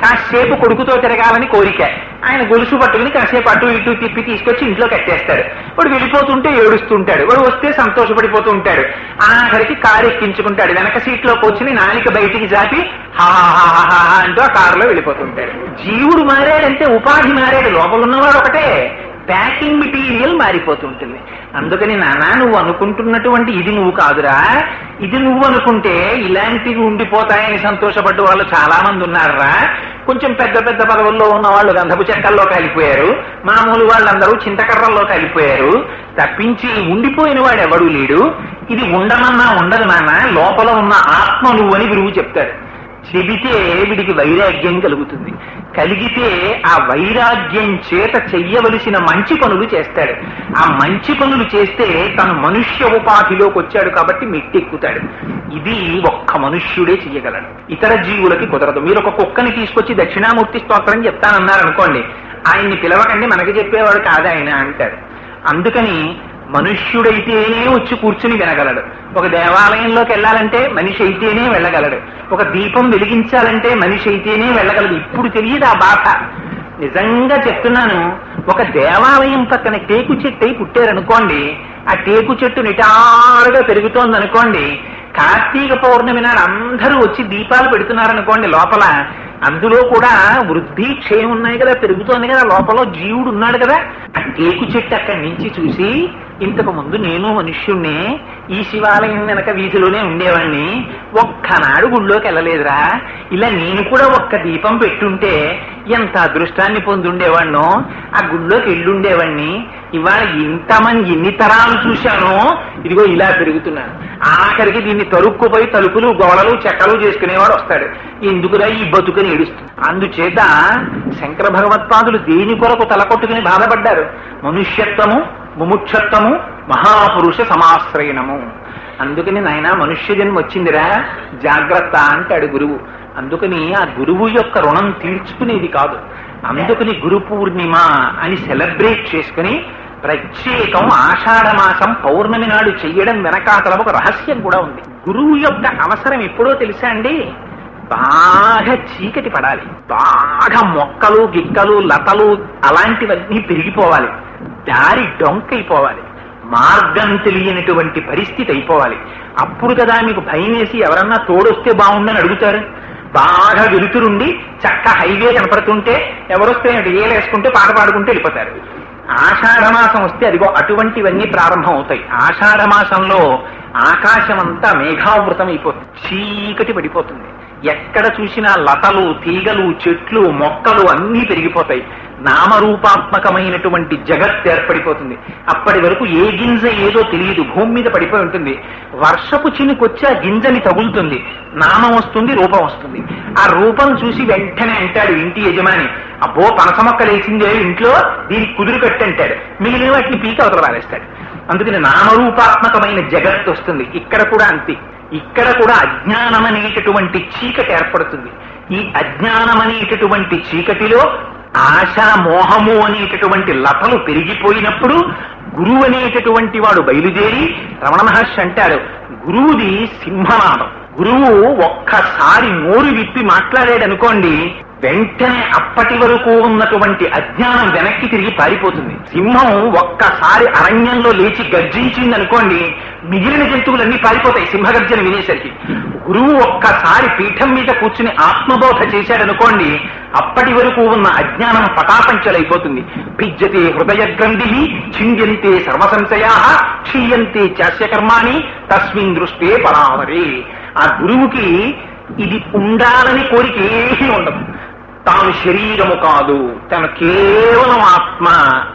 కాసేపు కొడుకుతో తిరగాలని కోరిక, ఆయన గొలుసు పట్టుకుని కాసేపు అటు ఇటు తిప్పి తీసుకొచ్చి ఇంట్లో కట్టేస్తాడు. వాడు వెళ్ళిపోతుంటే ఏడుస్తుంటాడు, వాడు వస్తే సంతోషపడిపోతూ ఉంటాడు. ఆఖరికి కారు ఎక్కించుకుంటాడు, వెనక సీట్లో కూర్చుని నాలిక బయటికి జాపి హాహాహా అంటూ ఆ కారులో వెళ్ళిపోతుంటాడు. జీవుడు మారాడంటే ఉపాధి మారాడు, లోపల ఉన్నవాడు ఒకటే, ప్యాకింగ్ మెటీరియల్ మారిపోతుంటుంది. అందుకని నాన్న నువ్వు అనుకుంటున్నటువంటి ఇది నువ్వు కాదురా, ఇది నువ్వు అనుకుంటే ఇలాంటివి ఉండిపోతాయని సంతోషపడ్డ వాళ్ళు చాలా మంది ఉన్నారా. కొంచెం పెద్ద పెద్ద పదవుల్లో ఉన్న వాళ్ళు గంధపు చెక్కల్లో కాలిపోయారు, మామూలు వాళ్ళందరూ చింతకర్రల్లో కాలిపోయారు. తప్పించి ఉండిపోయిన వాడు ఎవడూ లేడు. ఇది ఉండమన్నా ఉండదు నాన్న, లోపల ఉన్న ఆత్మ నువ్వు అని గురువు చెప్తాడు. చెబితే వీడికి వైరాగ్యం కలుగుతుంది. కలిగితే ఆ వైరాగ్యం చేత చెయ్యవలసిన మంచి పనులు చేస్తాడు. ఆ మంచి పనులు చేస్తే తను మనుష్య ఉపాధిలోకి వచ్చాడు కాబట్టి మెట్టెక్కుతాడు. ఇది ఒక్క మనుష్యుడే చెయ్యగలడు, ఇతర జీవులకి కుదరదు. మీరు ఒక కుక్కని తీసుకొచ్చి దక్షిణామూర్తి స్తోత్రం చెప్తానన్నారనుకోండి, ఆయన్ని పిలవకండి, మనకి చెప్పేవాడు కాదు ఆయన అంటారు. అందుకని మనుష్యుడైతేనే వచ్చి కూర్చుని వినగలడు. ఒక దేవాలయంలోకి వెళ్ళాలంటే మనిషి అయితేనే వెళ్ళగలడు. ఒక దీపం వెలిగించాలంటే మనిషి అయితేనే వెళ్ళగలడు. ఇప్పుడు తెలియదు ఆ బాధ. నిజంగా చెప్తున్నాను, ఒక దేవాలయం పక్కన టేకు చెట్టు అయి పుట్టారనుకోండి, ఆ టేకు చెట్టు నిటారుగా పెరుగుతోంది అనుకోండి, కార్తీక పౌర్ణమి నాడు అందరూ వచ్చి దీపాలు పెడుతున్నారనుకోండి లోపల, అందులో కూడా వృద్ధి క్షయం ఉన్నాయి కదా, పెరుగుతోంది కదా, లోపల జీవుడు ఉన్నాడు కదా. ఆ టేకు చెట్టు అక్కడి నుంచి చూసి, ఇంతకు ముందు నేను మనుష్యుణ్ణే, ఈ శివాలయం వెనక వీధిలోనే ఉండేవాణ్ణి, ఒక్కనాడు గుళ్ళోకి వెళ్ళలేదురా, ఇలా నేను కూడా ఒక్క దీపం పెట్టుంటే ఎంత అదృష్టాన్ని పొందుండేవాణ్ణో, ఆ గుళ్ళోకి వెళ్ళుండేవాణ్ణి, ఇవాళ ఇంతమంది ఎన్ని తరాలు చూశానో, ఇదిగో ఇలా పెరుగుతున్నాను. ఆఖరికి దీన్ని తరుక్కుపోయి తలుపులు గోడలు చెక్కలు చేసుకునేవాడు వస్తాడు, ఎందుకురా ఈ బతుకుని ఏడుస్తుంది. అందుచేత శంకర భగవత్పాదులు దేని కొరకు తలకొట్టుకుని బాధపడ్డారు? మనుష్యత్వము, ముముక్షత్వము, మహాపురుష సమాశ్రయణము. అందుకని నాయన మనుష్య జన్మ వచ్చిందిరా, జాగ్రత్త అంటాడు గురువు. అందుకని ఆ గురువు యొక్క రుణం తీర్చుకునేది కాదు. అందుకని గురు పూర్ణిమ అని సెలబ్రేట్ చేసుకుని ప్రత్యేకం ఆషాఢమాసం పౌర్ణమి నాడు చెయ్యడం వెనకాతల ఒక రహస్యం కూడా ఉంది. గురువు యొక్క అవసరం ఎప్పుడో తెలుసా అండి? బాగా చీకటి పడాలి, బాగా మొక్కలు గిక్కలు లతలు అలాంటివన్నీ పెరిగిపోవాలి, దారి డొంకైపోవాలి, మార్గం తెలియనటువంటి పరిస్థితి అయిపోవాలి. అప్పుడు కదా మీకు భయం వేసి ఎవరన్నా తోడొస్తే బాగుండని అడుగుతారు. బాగా వెలుతురుండి చక్క హైవే కనపడుతుంటే ఎవరొస్తే ఏలేసుకుంటే పాట పాడుకుంటే వెళ్ళిపోతారు. ఆషాఢమాసం వస్తే అదిగో అటువంటివన్నీ ప్రారంభం అవుతాయి. ఆషాఢమాసంలో ఆకాశం అంతా మేఘావృతం అయిపోతుంది, చీకటి పడిపోతుంది. ఎక్కడ చూసినా లతలు తీగలు చెట్లు మొక్కలు అన్నీ పెరిగిపోతాయి. నామరూపాత్మకమైనటువంటి జగత్ ఏర్పడిపోతుంది. అప్పటి వరకు ఏ గింజ ఏదో తెలియదు, భూమి మీద పడిపోయి ఉంటుంది. వర్షపు చినుకొచ్చి ఆ గింజని తగులుతుంది, నామం వస్తుంది, రూపం వస్తుంది. ఆ రూపం చూసి వెంటనే అంటాడు ఇంటి యజమాని, అబ్బో పనస మొక్క లేచిందే ఇంట్లో, దీనికి కుదురు కట్టి అంటాడు. మిగిలిన వాటిని పీక అవతల పారేస్తాడు. అందుకని నామరూపాత్మకమైన జగత్ వస్తుంది. ఇక్కడ కూడా అంతే. ఇక్కడ కూడా అజ్ఞానం అనేటటువంటి చీకటి ఏర్పడుతుంది. ఈ అజ్ఞానం అనేటటువంటి చీకటిలో ఆశ మోహము అనేటటువంటి లతలు పెరిగిపోయినప్పుడు గురువు అనేటటువంటి వాడు బయలుదేరి, రమణ మహర్షి అంటారు, గురువుది సింహనాదం. గురువు ఒక్కసారి నోరు విప్పి మాట్లాడాడు అనుకోండి, వెంటనే అప్పటి వరకు ఉన్నటువంటి అజ్ఞానం వెనక్కి తిరిగి పారిపోతుంది. సింహం ఒక్కసారి అరణ్యంలో లేచి గర్జించింది అనుకోండి, మిగిలిన జంతువులన్నీ పారిపోతాయి సింహగర్జన వినేసరికి. గురువు ఒక్కసారి పీఠం మీద కూర్చుని ఆత్మబోధ చేశాడనుకోండి, అప్పటి వరకు ఉన్న అజ్ఞానం పటాపంచలైపోతుంది. భిజ్యతే హృదయ గ్రంథి, ఛింద్యంతే సర్వసంశయా, క్షీయంతే చాస్యకర్మాణి, తస్మిన్ దృష్టే పరావరే. ఆ గురువుకి ఇది ఉండాలని కోరిక ఏమీ ఉండదు. తాను శరీరము కాదు, తను కేవలం ఆత్మ.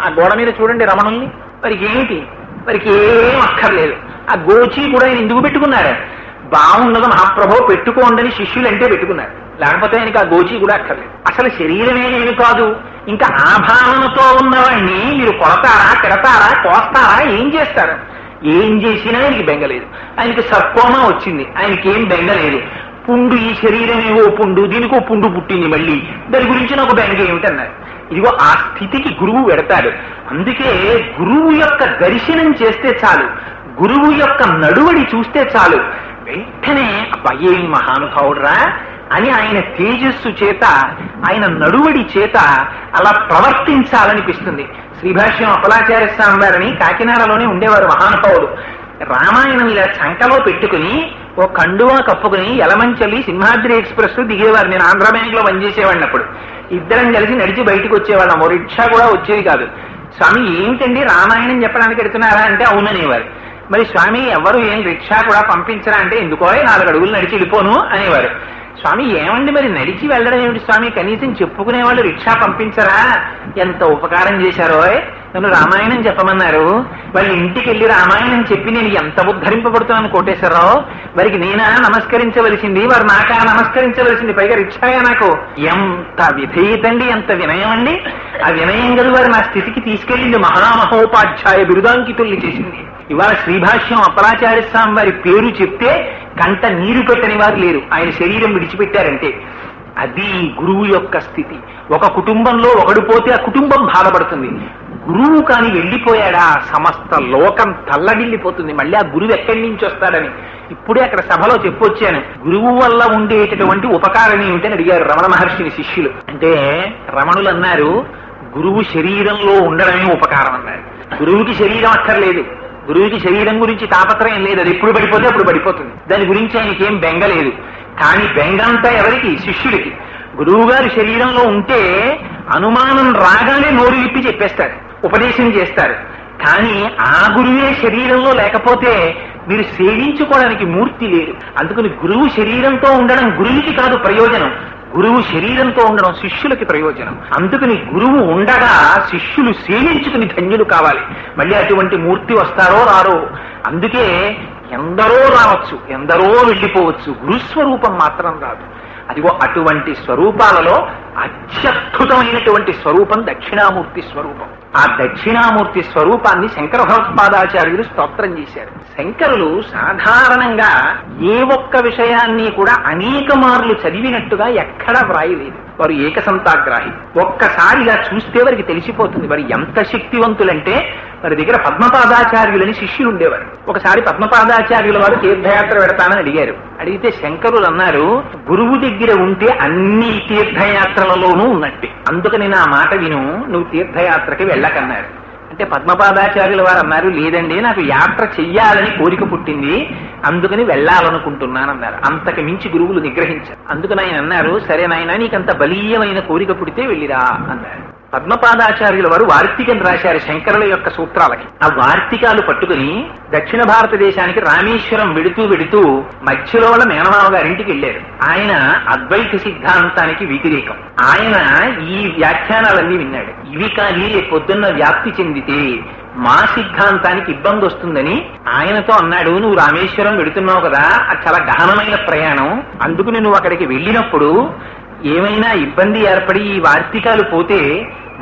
ఆ గోడ మీద చూడండి రమణుల్ని, వారికి ఏమిటి, వారికి ఏం అక్కర్లేదు. ఆ గోచి కూడా ఆయన ఎందుకు పెట్టుకున్నారు? బాగున్నది మహాప్రభో పెట్టుకోండి శిష్యులు అంటే పెట్టుకున్నారు, లేకపోతే ఆయనకి ఆ గోచి కూడా అక్కర్లేదు. అసలు శరీరమే నేను కాదు. ఇంకా ఆ భావనతో ఉన్నవాడిని మీరు కొడతారా, తిడతారా, కోస్తారా, ఏం చేస్తారు? ఏం చేసినా ఆయనకి బెంగలేదు. ఆయనకి సర్కోమా వచ్చింది, ఆయనకి ఏం బెంగలేదు. పుండు, ఈ శరీరమేవో పుండు, దీనికో పుండు పుట్టింది, మళ్ళీ దాని గురించి నాకు బెంగ ఏమిటన్నారు. ఇదిగో ఆ స్థితికి గురువు వెడతాడు. అందుకే గురువు యొక్క దర్శనం చేస్తే చాలు, గురువు యొక్క నడువడి చూస్తే చాలు, వెంటనే అబ్బాయి మహానుభావుడురా అని ఆయన తేజస్సు చేత, ఆయన నడువడి చేత అలా ప్రవర్తించాలనిపిస్తుంది. శ్రీభాష్యం అప్పలాచార్య స్వామి వారిని కాకినాడలోనే ఉండేవారు మహానుభావుడు. రామాయణం ఇలా చంకలో పెట్టుకుని ఓ కండువా కప్పుకుని యలమంచలి సింహాద్రి ఎక్స్ప్రెస్ దిగేవారు. నేను ఆంధ్ర బ్యాంక్ లో పనిచేసేవాడిని. అప్పుడు ఇద్దరం కలిసి నడిచి బయటకు వచ్చేవాళ్ళం. ఓ రిక్షా కూడా వచ్చేది కాదు. స్వామి ఏమిటండి రామాయణం చెప్పడానికి ఎడుతున్నారా అంటే అవుననేవారు. మరి స్వామి ఎవరు ఏం రిక్షా కూడా పంపించరా అంటే ఎందుకో 4 అడుగులు నడిచి వెళ్ళిపోను అనేవారు. స్వామి ఏమండి మరి నడిచి వెళ్ళడం ఏమిటి స్వామి, కనీసం చెప్పుకునే వాళ్ళు రిక్షా పంపించరా, ఎంత ఉపకారం చేశారో, నన్ను రామాయణం చెప్పమన్నారు, వాళ్ళ ఇంటికి వెళ్ళి రామాయణం చెప్పి నేను ఎంత ఉద్ధరింపబడుతున్నాను కోటేశ్వరరావు, వారికి నేనా నమస్కరించవలసింది, వారు నాకా నమస్కరించవలసింది, పైగా రిక్షాయా నాకు. ఎంత విధేయతండి, ఎంత వినయం అండి. ఆ వినయం గది వారు నా స్థితికి తీసుకెళ్లింది, మహామహోపాధ్యాయ బిరుదాంకితుల్ని చేసింది. ఇవాళ శ్రీభాష్యం అప్పలాచార్య స్వామి వారి పేరు చెప్తే కంట నీరు పెట్టని వారు లేరు, ఆయన శరీరం విడిచిపెట్టారంటే. అది గురువు యొక్క స్థితి. ఒక కుటుంబంలో ఒకడు పోతే ఆ కుటుంబం బాధపడుతుంది. గురువు కాని వెళ్ళిపోయాడా సమస్త లోకం తల్లడిల్లిపోతుంది. మళ్ళీ ఆ గురువు ఎక్కడి నుంచి వస్తాడని ఇప్పుడే అక్కడ సభలో చెప్పొచ్చాను. గురువు వల్ల ఉండేటటువంటి ఉపకారం ఏమిటని అడిగారు రమణ మహర్షిని శిష్యులు. అంటే రమణులు అన్నారు, గురువు శరీరంలో ఉండడమే ఉపకారం అన్నారు. గురువుకి శరీరం అక్కర్లేదు, గురువుకి శరీరం గురించి తాపత్రయం లేదు, అది ఎప్పుడు పడిపోతే అప్పుడు పడిపోతుంది, దాని గురించి ఆయనకి ఏం బెంగ లేదు. కానీ బెంగంతా ఎవరికి? శిష్యుడికి. గురువు గారు శరీరంలో ఉంటే అనుమానం రాగానే నోరు విప్పి చెప్పేస్తారు, ఉపదేశం చేస్తారు. కానీ ఆ గురువే శరీరంలో లేకపోతే మీరు సేవించుకోవడానికి మూర్తి లేదు. అందుకని గురువు శరీరంతో ఉండడం గురువుకి కాదు ప్రయోజనం, గురువు శరీరంతో ఉండడం శిష్యులకి ప్రయోజనం. అందుకని గురువు ఉండగా శిష్యులు సేవించుకుని ధన్యులు కావాలి. మళ్ళీ అటువంటి మూర్తి వస్తారో రారో. అందుకే ఎందరో రావచ్చు, ఎందరో వెళ్ళిపోవచ్చు, గురుస్వరూపం మాత్రం రాదు. అదిగో అటువంటి స్వరూపాలలో అత్యద్భుతమైనటువంటి స్వరూపం దక్షిణామూర్తి స్వరూపం. ఆ దక్షిణామూర్తి స్వరూపాన్ని శంకర భగవత్పాదాచార్యులు స్తోత్రం చేశారు. శంకరులు సాధారణంగా ఏ ఒక్క విషయాన్ని కూడా అనేక మార్లు చదివినట్టుగా ఎక్కడా వ్రాయలేదు. వారు ఏకసంతాగ్రాహి. ఒక్కసారిగా చూస్తే వారికి తెలిసిపోతుంది వారు ఎంత శక్తివంతులంటే. వారి దగ్గర పద్మపాదాచార్యులని శిష్యులు ఉండేవారు. ఒకసారి పద్మపాదాచార్యుల వారు తీర్థయాత్ర పెడతానని అడిగారు. అడిగితే శంకరులు అన్నారు, గురువు దగ్గర ఉంటే అన్ని తీర్థయాత్రలలోనూ ఉన్నట్టే, అందుకని నా మాట విను, నువ్వు తీర్థయాత్రకి వెళ్ళకన్నారు. అంటే పద్మపాదాచార్యుల వారు అన్నారు, లేదండి నాకు యాత్ర చెయ్యాలని కోరిక పుట్టింది, అందుకని వెళ్ళాలనుకుంటున్నానన్నారు. అంతకు మించి గురువులు నిగ్రహించారు. అందుకని ఆయన అన్నారు, సరే నాయన నీకంత బలీయమైన కోరిక పుడితే వెళ్ళిరా అన్నారు. పద్మపాదాచార్యుల వారు వార్తికం రాశారు శంకరుల యొక్క సూత్రాలకి. ఆ వార్తికాలు పట్టుకుని దక్షిణ భారతదేశానికి రామేశ్వరం వెడుతూ మధ్యలో వాళ్ళ మేనమామ గారింటికి వెళ్ళారు. ఆయన అద్వైత సిద్ధాంతానికి వ్యతిరేకం. ఆయన ఈ వ్యాఖ్యానాలన్నీ విన్నాడు. ఇవి కానీ పొద్దున్న వ్యాప్తి చెందితే మా సిద్ధాంతానికి ఇబ్బంది వస్తుందని ఆయనతో అన్నాడు, నువ్వు రామేశ్వరం వెడుతున్నావు కదా, అది చాలా గహనమైన ప్రయాణం, అందుకు నువ్వు అక్కడికి వెళ్ళినప్పుడు ఏమైనా ఇబ్బంది ఏర్పడి ఈ వార్తికాలు పోతే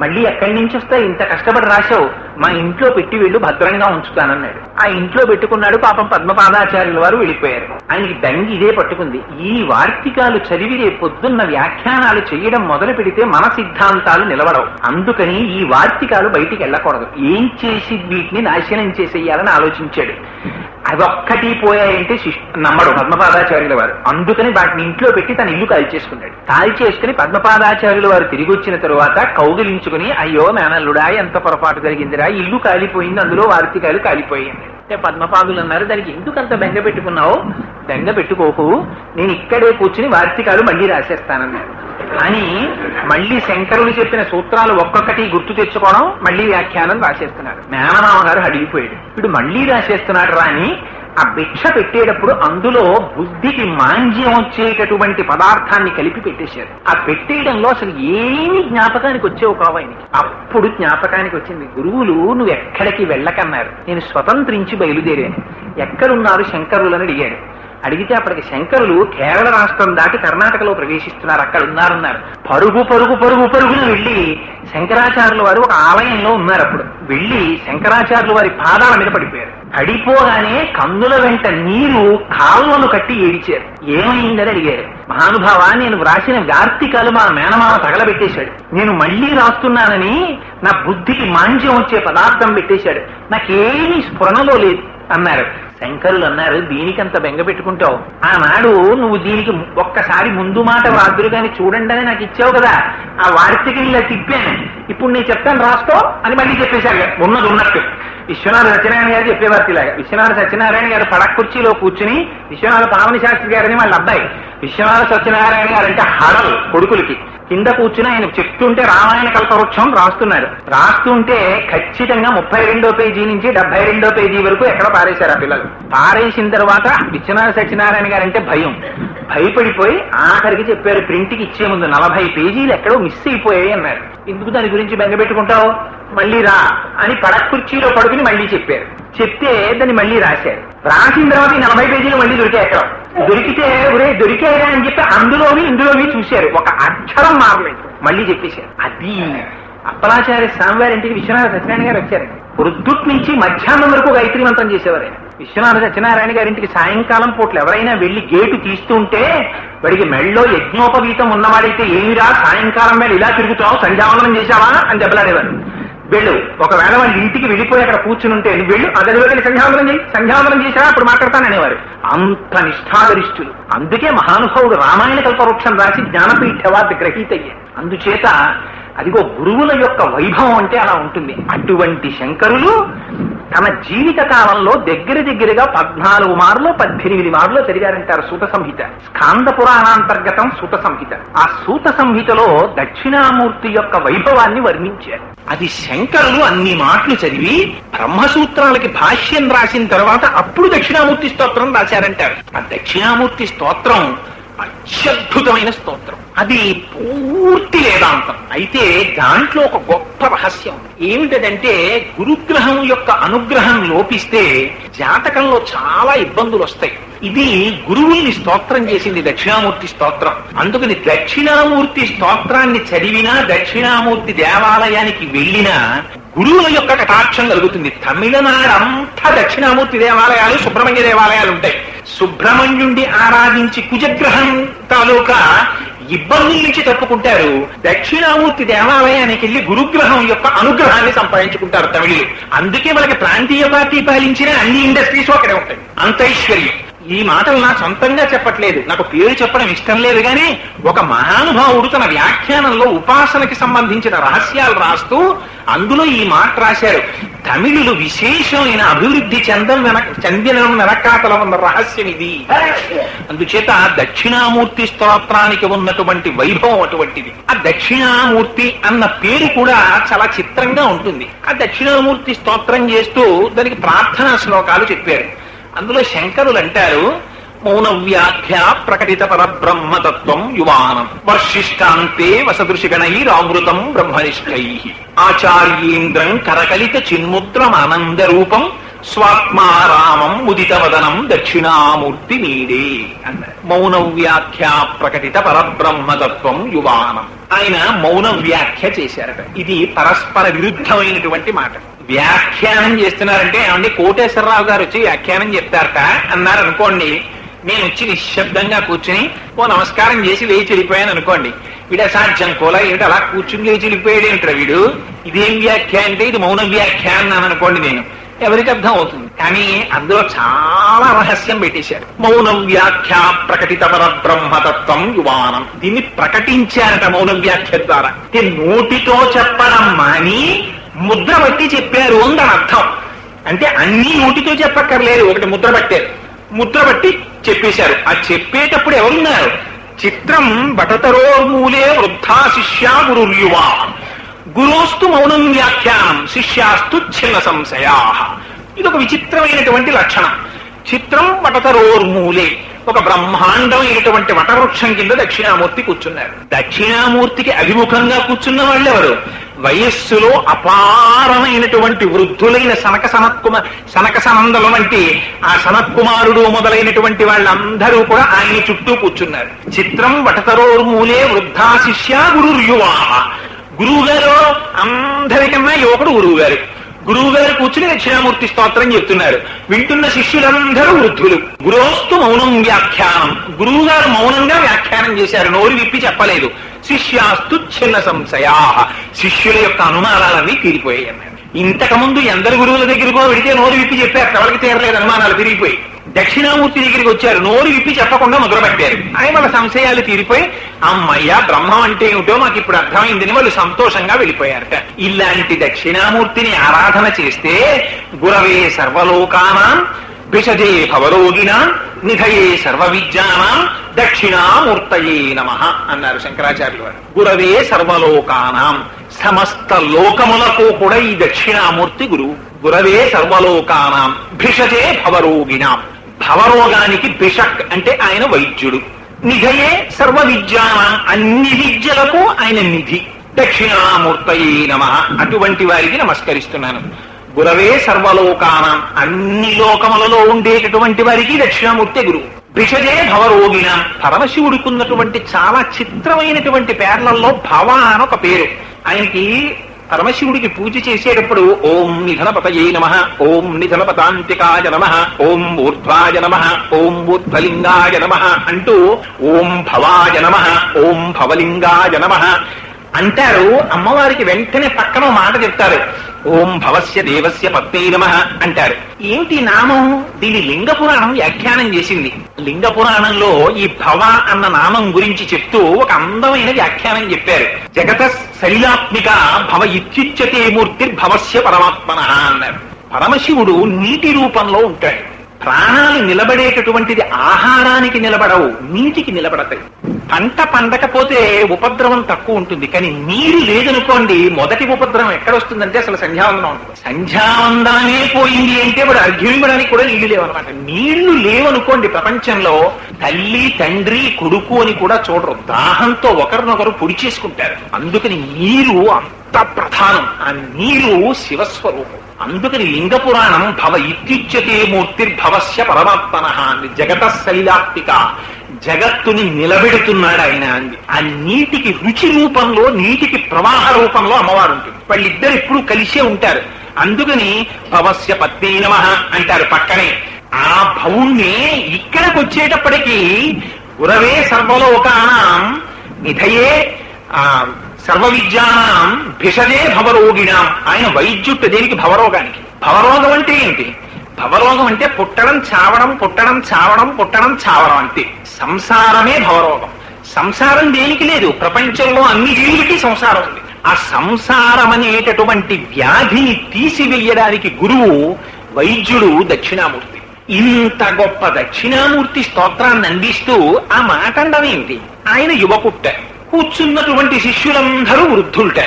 మళ్ళీ ఎక్కడి నుంచి వస్తాయి, ఇంత కష్టపడి రాశావు, మా ఇంట్లో పెట్టి వెళ్ళు, భద్రంగా ఉంచుతానన్నాడు. ఆ ఇంట్లో పెట్టుకున్నాడు. పాపం పద్మపాదాచార్యుల వారు వెళ్ళిపోయారు. ఆయనకి దంగి ఇదే పట్టుకుంది. ఈ వార్తికాలు చదివి పొద్దున్న వ్యాఖ్యానాలు చేయడం మొదలు పెడితే మన సిద్ధాంతాలు నిలబడవు, అందుకని ఈ వార్తికాలు బయటికి వెళ్ళకూడదు, ఏం చేసి వీటిని నాశనం చేసేయాలని ఆలోచించాడు. అదొక్కటి పోయాయంటే నమ్మడు పద్మపాదాచార్యుల వారు. అందుకని వాటిని ఇంట్లో పెట్టి తన ఇల్లు కాల్చేసుకున్నాడు. కాల్చేసుకుని పద్మపాదాచార్యుల వారు తిరిగి వచ్చిన తరువాత కౌగిలించుకుని, అయ్యో మేనల్లుడా ఎంత పొరపాటు జరిగిందిరా, ఇల్లు కాలిపోయింది, అందులో వార్తికాలు కాలిపోయింది అంటే పద్మపాదులు అన్నారు, దానికి ఎందుకంత బెంగ పెట్టుకున్నావు, బెంగ పెట్టుకోకు, నేను ఇక్కడే కూర్చుని వార్తికాలు మళ్ళీ రాసేస్తానన్నారు. కానీ మళ్ళీ శంకరులు చెప్పిన సూత్రాలు ఒక్కొక్కటి గుర్తు తెచ్చుకోవడం, మళ్ళీ వ్యాఖ్యానం రాసేస్తున్నారు. మేనమామ గారు అడిగిపోయాడు, ఇప్పుడు మళ్ళీ రాసేస్తున్నాడు రాని. ఆ భిక్ష పెట్టేటప్పుడు అందులో బుద్ధికి మాంజ్యం వచ్చేటటువంటి పదార్థాన్ని కలిపి పెట్టేశారు. ఆ పెట్టేయడంలో అసలు ఏమీ జ్ఞాపకానికి వచ్చేవి కావు ఆయనకి. అప్పుడు జ్ఞాపకానికి వచ్చింది, గురువులు నువ్వు ఎక్కడికి వెళ్ళకన్నారు, నేను స్వతంత్రించి బయలుదేరాను, ఎక్కడున్నారు శంకరులని అడిగాడు. అడిగితే అప్పటికి శంకరులు కేరళ రాష్ట్రం దాటి కర్ణాటకలో ప్రవేశిస్తున్నారు, అక్కడ ఉన్నారన్నారు. పరుగున వెళ్ళి శంకరాచార్యుల వారు ఒక ఆలయంలో ఉన్నారు. అప్పుడు వెళ్ళి శంకరాచార్యుల వారి పాదాల మీద పడిపోయారు. పడిపోగానే కన్నుల వెంట నీరు కాళ్ళను కట్టి ఏడిచారు. ఏమైందని అడిగారు. మహానుభావ, నేను వ్రాసిన వార్తికాలు మా మేనమామ తగలబెట్టేశాడు, నేను మళ్లీ రాస్తున్నానని నా బుద్ధికి మాంజ్యం వచ్చే పదార్థం పెట్టేశాడు, నాకేమీ స్ఫురణలో లేదు అన్నారు. శంకరులు అన్నారు, దీనికంత బెంగ పెట్టుకుంటావు, ఆనాడు నువ్వు దీనికి ఒక్కసారి ముందు మాట వ్రాదురు కానీ చూడండి అని నాకు ఇచ్చావు కదా, ఆ వార్తికి ఇలా తిప్పాను, ఇప్పుడు నేను చెప్తాను రాసుకో అని మళ్ళీ చెప్పేశారు. ఉన్నది ఉన్నట్టు విశ్వనాథ సత్యనారాయణ గారు చెప్పేవారు ఇలాగా. విశ్వనాథ సత్యనారాయణ గారు పడక కుర్చీలో కూర్చుని, విశ్వనాథ పావని శాస్త్రి గారని వాళ్ళ అబ్బాయి, విశ్వనాథ సత్యనారాయణ గారు అంటే హడలు కొడుకులకి, కింద కూర్చుని ఆయన చెప్తుంటే రామాయణ కల్పవృక్షం రాస్తున్నారు. రాస్తుంటే ఖచ్చితంగా 32వ పేజీ నుంచి 72వ పేజీ వరకు ఎక్కడ పారేశారు ఆ పిల్లలు. పారేసిన తర్వాత విశ్వనాథ సత్యనారాయణ గారంటే భయపడిపోయి ఆఖరికి చెప్పారు, ప్రింట్కి ఇచ్చే ముందు 40 పేజీలు ఎక్కడో మిస్ అయిపోయాయి అన్నారు. ఎందుకు దాని గురించి బెంగపెట్టుకుంటావు, మళ్ళీ రా అని కుర్చీలో పడుకుని మళ్ళీ చెప్పారు. చెప్తే దాన్ని మళ్ళీ రాశారు. రాసిన తర్వాత ఈ 40 పేజీలు మళ్ళీ దొరికాయి. ఎక్కడ దొరికితే దొరికాయా అని చెప్పి అందులోని ఇందులోని చూశారు, ఒక అక్షరం మారలేదు, మళ్ళీ చెప్పేశారు. అది అప్పలాచార్య స్వామివారింటికి విశ్వనాథ సత్యనారాయణ గారు వచ్చారండి. పొద్దుట్ నుంచి మధ్యాహ్నం వరకు గాయత్రి మంత్రం చేసేవారు. విశ్వనాథ సత్యనారాయణ గారింటికి సాయంకాలం పూట్లు ఎవరైనా వెళ్లి గేటు తీస్తుంటే వాడికి మెళ్ళలో యజ్ఞోపవీతం ఉన్నవాడైతే ఏమిరా సాయంకాలం వేళ ఇలా తిరుగుతావు, సంధ్యావందనం చేశావా అని దెబ్బలాడేవారు. వెళ్ళు, ఒకవేళ వాళ్ళ ఇంటికి వెళ్ళిపోయి అక్కడ కూర్చుని ఉంటే నువ్వు వెళ్ళు, ఆ గదిలో వెళ్ళి సంధ్యావందనం చేశావా అప్పుడు మాట్లాడతాననేవారు. అంత నిష్ఠాగరిష్ఠులు. అందుకే మహానుభావుడు రామాయణ కల్పవృక్షం రాసి జ్ఞానపీఠ అవార్డు గ్రహీత అయ్యారు. అందుచేత అదిగో గురువుల యొక్క వైభవం అంటే అలా ఉంటుంది. అటువంటి శంకరులు తన జీవిత కాలంలో దగ్గరగా 14 మార్లు 18 మార్లు చదివారంటారు సూత సంహిత. స్కాంద పురాణాంతర్గతం సూత సంహిత. ఆ సూత సంహితలో దక్షిణామూర్తి యొక్క వైభవాన్ని వర్ణించారు. అది శంకరులు అన్ని మాటలు చదివి బ్రహ్మసూత్రాలకి భాష్యం రాసిన తర్వాత అప్పుడు దక్షిణామూర్తి స్తోత్రం రాశారంటారు. ఆ దక్షిణామూర్తి స్తోత్రం అత్యద్భుతమైన స్తోత్రం. అది పూర్తి వేదాంతం. అయితే దాంట్లో ఒక గొప్ప రహస్యం ఏమిటంటే గురుగ్రహం యొక్క అనుగ్రహం లోపిస్తే జాతకంలో చాలా ఇబ్బందులు వస్తాయి. ఇది గురువుల్ని స్తోత్రం చేసింది దక్షిణామూర్తి స్తోత్రం. అందుకని దక్షిణామూర్తి స్తోత్రాన్ని చదివినా దక్షిణామూర్తి దేవాలయానికి వెళ్ళినా గురువుల యొక్క కటాక్షం కలుగుతుంది. తమిళనాడు అంతా దక్షిణామూర్తి దేవాలయాలు, సుబ్రహ్మణ్య దేవాలయాలు ఉంటాయి. సుబ్రహ్మణ్యుండి ఆరాధించి కుజగ్రహం తాలూకా ఇబ్బందుల నుంచి తప్పుకుంటారు. దక్షిణామూర్తి దేవాలయానికి వెళ్లి గురుగ్రహం యొక్క అనుగ్రహాన్ని సంపాదించుకుంటారు తమిళులు. అందుకే వాళ్ళకి ప్రాంతీయ పార్టీ పాలించిన అన్ని ఇండస్ట్రీస్ అక్కడే ఉంటాయి. అంత ఐశ్వర్యం. ఈ మాటలు నా సొంతంగా చెప్పట్లేదు, నాకు పేరు చెప్పడం ఇష్టం లేదు. కానీ ఒక మహానుభావుడు తన వ్యాఖ్యానంలో ఉపాసనకి సంబంధించిన రహస్యాలు రాస్తూ అందులో ఈ మాట రాశారు. తమిళులు విశేషమైన అభివృద్ధి చెందిన వెనకాతల ఉన్న రహస్యం ఇది. అందుచేత దక్షిణామూర్తి స్తోత్రానికి ఉన్నటువంటి వైభవం అటువంటిది. ఆ దక్షిణామూర్తి అన్న పేరు కూడా చాలా చిత్రంగా ఉంటుంది. ఆ దక్షిణామూర్తి స్తోత్రం చేస్తూ దానికి ప్రార్థనా శ్లోకాలు చెప్పారు. అందులో శంకరులు అంటారు, మౌన వ్యాఖ్య ప్రకటిత పరబ్రహ్మతత్వం యువానం వర్షిష్టాంతే వసదృశిగణైరామృతం బ్రహ్మనిష్టై ఆచార్యేంద్రం కరకలిత చిన్ముద్రమానంద రూపం స్వాత్మారామం ముదితవదనం దక్షిణామూర్తి నీడే అన్నారు. మౌన వ్యాఖ్య ప్రకటిత పరబ్రహ్మతత్వం యువానం. ఆయన మౌన వ్యాఖ్య చేశారట. ఇది పరస్పర విరుద్ధమైనటువంటి మాట. వ్యాఖ్యానం చేస్తున్నారంటే ఏమండి కోటేశ్వరరావు గారు వచ్చి వ్యాఖ్యానం చెప్తారట అన్నారు అనుకోండి, నేను వచ్చి నిశ్శబ్దంగా కూర్చుని ఓ నమస్కారం చేసి లేచి వెళ్ళిపోయాను అనుకోండి, వీడు అసాధ్యం కోలా ఏమిటి అలా కూర్చుని లేచి వెళ్ళిపోయాడు ఏమిట్రా వీడు, ఇదేం వ్యాఖ్య అంటే ఇది మౌన వ్యాఖ్య అన్నాను అనుకోండి, నేను ఎవరికి అర్థం అవుతుంది. కానీ అందులో చాలా రహస్యం పెట్టేశారు. మౌన వ్యాఖ్య ప్రకటిత పరబ్రహ్మతత్వం యువానం. దీన్ని ప్రకటించారట మౌన వ్యాఖ్య ద్వారా. నోటితో చెప్పడం మాని ముద్ర బట్టి చెప్పారు అని అర్థం. అంటే అన్ని నోటితో చెప్పక్కర్లేదు, ఒకటి ముద్ర పట్టారు, ముద్ర బట్టి చెప్పేశారు. ఆ చెప్పేటప్పుడు ఎవరున్నారు? చిత్రం బటతరోర్మూలే వృద్ధా శిష్యా గురుర్యువా గురోస్తు మౌనం వ్యాఖ్యానం శిష్యాస్తు చిన్న సంశయా. ఇది ఒక విచిత్రమైనటువంటి లక్షణం. చిత్రం వటతరోర్మూలే, ఒక బ్రహ్మాండమైనటువంటి వటవృక్షం కింద దక్షిణామూర్తి కూర్చున్నారు. దక్షిణామూర్తికి అభిముఖంగా కూర్చున్న వాళ్ళు ఎవరు? వయస్సులో అపారమైనటువంటి వృద్ధులైన సనక సనందల వంటి ఆ సనత్కుమారుడు మొదలైనటువంటి వాళ్ళందరూ కూడా ఆయన చుట్టూ కూర్చున్నారు. చిత్రం వటతరోర్మూలే వృద్ధా శిష్యా గురుర్యువా. గురువు గారు అందరికన్నా యువకుడు గురువు గారు. గురువు గారు కూర్చుని దక్షిణామూర్తి స్తోత్రం చెప్తున్నారు. వింటున్న శిష్యులందరూ వృద్ధులు. గురోస్తు మౌనం వ్యాఖ్యానం. గురువు గారు మౌనంగా వ్యాఖ్యానం చేశారు, నోరు విప్పి చెప్పలేదు. శిష్యాస్తు చిన్న సంశయా. శిష్యుల యొక్క అనుమానాలన్నీ తీరిపోయాయి అన్నారు. ఇంతకుముందు ఎందరు గురువుల దగ్గరకో వెడితే నోరు విప్పి చెప్పారు, ఎవరికి తీరలేదు, అనుమానాలు తిరిగిపోయి. దక్షిణామూర్తి దగ్గరికి వచ్చారు, నోరు విప్పి చెప్పకుండా మొదలుపెట్టారు. ఆయన వాళ్ళ సంశయాలు తీరిపోయి అమ్మయ్య బ్రహ్మం అంటే ఏమిటో మాకు ఇప్పుడు అర్థమైందని వాళ్ళు సంతోషంగా వెళ్ళిపోయారట. ఇలాంటి దక్షిణామూర్తిని ఆరాధన చేస్తే గురవే సర్వలోకానాం భిషజే భవరోగిణ నిధయే సర్వ విద్యానాం దక్షిణామూర్తయే నమః అన్నారు శంకరాచార్యులు వారు. గురవే సర్వలోకానాం, సమస్త లోకములకు కూడా ఈ దక్షిణామూర్తి గురువు. గురవే సర్వలోకానాం భిషజే భవరోగిణాం, భవరోగానికి భిషక్ అంటే ఆయన వైద్యుడు. నిధయే సర్వ విద్యానాం, అన్ని విద్యలకు ఆయన నిధి. దక్షిణామూర్తయే నమః, అటువంటి వారికి నమస్కరిస్తున్నాను. గురవే సర్వలోకానాం, అన్ని లోకములలో ఉండేటటువంటి వారికి దక్షిణామూర్తి గురువు. భిషజే భవరోగిణ, పరమశివుడికున్నటువంటి చాలా చిత్రమైనటువంటి పేర్లలో భవ అని ఒక పేరు. ఆయనకి పరమశివుడికి పూజ చేసేటప్పుడు ఓం నిధనపతయే నమః, ఓం నిధనపతాంతికాయ నమః, ఓం ఊర్ధ్వాయ నమః, ఓం ఊర్ధ్వలింగాయ నమః అంటూ ఓం భవాయ నమః, ఓం భవలింగాయ నమః అంటారు. అమ్మవారికి వెంటనే పక్కన మాట చెప్తారు, ఓం భవస్య దేవస్య పత్నే నమః అంటారు. ఏమిటి నామం? దీని లింగ పురాణం వ్యాఖ్యానం చేసింది. లింగ పురాణంలో ఈ భవ అన్న నామం గురించి చెప్తూ ఒక అందమైన వ్యాఖ్యానం చెప్పారు. జగత శైలాత్మిక భవ ఇత్యుచ్యతే మూర్తిర్భవస్య పరమాత్మనః అన్నారు. పరమశివుడు నీటి రూపంలో ఉంటాడు. ప్రాణాలు నిలబడేటటువంటిది ఆహారానికి నిలబడవు, నీటికి నిలబడతాయి. పంట పండకపోతే ఉపద్రవం తక్కువ ఉంటుంది, కానీ నీరు లేదనుకోండి మొదటి ఉపద్రవం ఎక్కడొస్తుందంటే అసలు సంధ్యావందనం ఉంటుంది. సంధ్యావందనమే పోయింది అంటే వాడు అర్ఘ్యం ఇవ్వడానికి కూడా నీళ్లు లేవన్నమాట. నీళ్లు లేవనుకోండి ప్రపంచంలో తల్లి తండ్రి కొడుకు అని కూడా చూడరు, దాహంతో ఒకరినొకరు పొడి చేసుకుంటారు. అందుకని నీరు అంత ప్రధానం. ఆ నీరు శివస్వరూపం. అందుకని లింగ పురాణం భవ ఇత్యుచ్యతే మూర్తిర్భవస్య పరమాత్మనః అంది. జగత శైలాత్మిక, జగత్తుని నిలబెడుతున్నాడు ఆయన అంది. ఆ నీటికి రుచి రూపంలో, నీటికి ప్రవాహ రూపంలో అమ్మవారు ఉంటుంది. వాళ్ళిద్దరు ఎప్పుడు కలిసే ఉంటారు. అందుకని భవస్య పత్నే నమః అంటారు పక్కనే. ఆ భవుణ్ణి ఇక్కడికి వచ్చేటప్పటికీ గురవే సర్వలోకానాం నిధయే సర్వ విద్యానాం భిషజే భవరోగిణాం, ఆయన వైద్యుట్టు దేనికి? భవరోగానికి. భవరోగం అంటే ఏంటి? భవరోగం అంటే పుట్టడం చావడం, పుట్టడం చావడం, పుట్టడం చావడం అంతే. సంసారమే భవరోగం. సంసారం దేనికి లేదు? ప్రపంచంలో అన్ని జీవులకి సంసారం ఉంది. ఆ సంసారం అనేటటువంటి వ్యాధిని తీసివేయడానికి గురువు వైద్యుడు దక్షిణామూర్తి. ఇంత గొప్ప దక్షిణామూర్తి స్తోత్రాన్ని అందిస్తూ ఆ మాట అనడం ఏంటి? ఆయన యువకుట్ట, కూర్చున్నటువంటి శిష్యులందరూ వృద్ధులుట.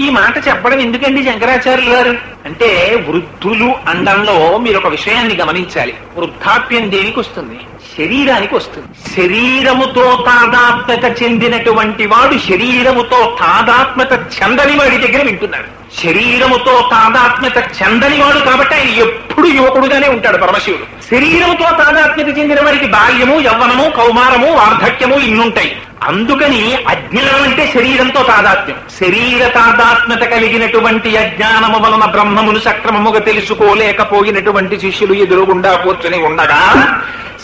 ఈ మాట చెప్పడం ఎందుకండి శంకరాచార్యులు గారు అంటే, వృద్ధులు అండంలో మీరు ఒక విషయాన్ని గమనించాలి. వృద్ధాప్యం దేనికి వస్తుంది? శరీరానికి వస్తుంది. శరీరముతో తాదాత్మ్యత చెందినటువంటి వాడు శరీరముతో తాదాత్మ్యత చెందని వాడి దగ్గర వింటున్నాడు. శరీరముతో తాదాత్మ్యత చెందని వాడు కాబట్టి ఆయన ఎప్పుడు యువకుడుగానే ఉంటాడు పరమశివుడు. శరీరముతో తాదాత్మ్యత చెందిన వారికి బాల్యము, యవ్వనము, కౌమారము, వార్ధక్యము ఇన్నుంటాయి. అందుకని అజ్ఞానం అంటే శరీరంతో తాదాత్మ్యం. శరీర తాదాత్మ్యత కలిగినటువంటి అజ్ఞానము వలన బ్రహ్మమును సక్రమముగా తెలుసుకోలేకపోయినటువంటి శిష్యులు ఎదురుగుండా కూర్చొని ఉండగా,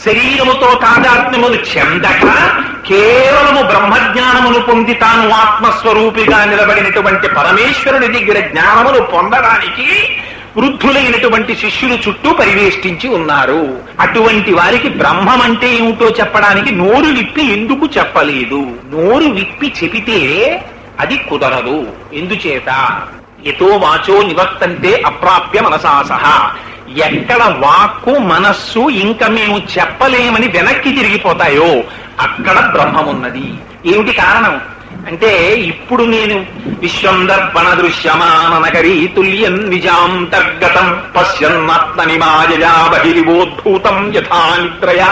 శరీరముతో తాదాత్మ్యమును చెందక కేవలము బ్రహ్మజ్ఞానమును పొంది తాను ఆత్మస్వరూపిగా నిలబడినటువంటి పరమేశ్వరుని దగ్గర జ్ఞానమును పొందడానికి వృద్ధులైనటువంటి శిష్యులు చుట్టూ పరివేష్టించి ఉన్నారు. అటువంటి వారికి బ్రహ్మం అంటే ఏమిటో చెప్పడానికి నోరు విప్పి ఎందుకు చెప్పలేదు? నోరు విప్పి చెబితే అది కుదరదు. ఎందుచేత? యతో వాచో నివర్తంతే అప్రాప్య మనసా సహా. ఎక్కడ వాక్కు మనస్సు ఇంకా మేము చెప్పలేమని వెనక్కి తిరిగిపోతాయో అక్కడ బ్రహ్మమున్నది. ఏమిటి కారణం అంటే, ఇప్పుడు నేను విశ్వందర్పణ దృశ్యమాననగరీ తుల్యం నిజాంతర్గతం పశ్యన్నాత్మని మాయయా బహిరివోద్భూతం యథా నిద్రయా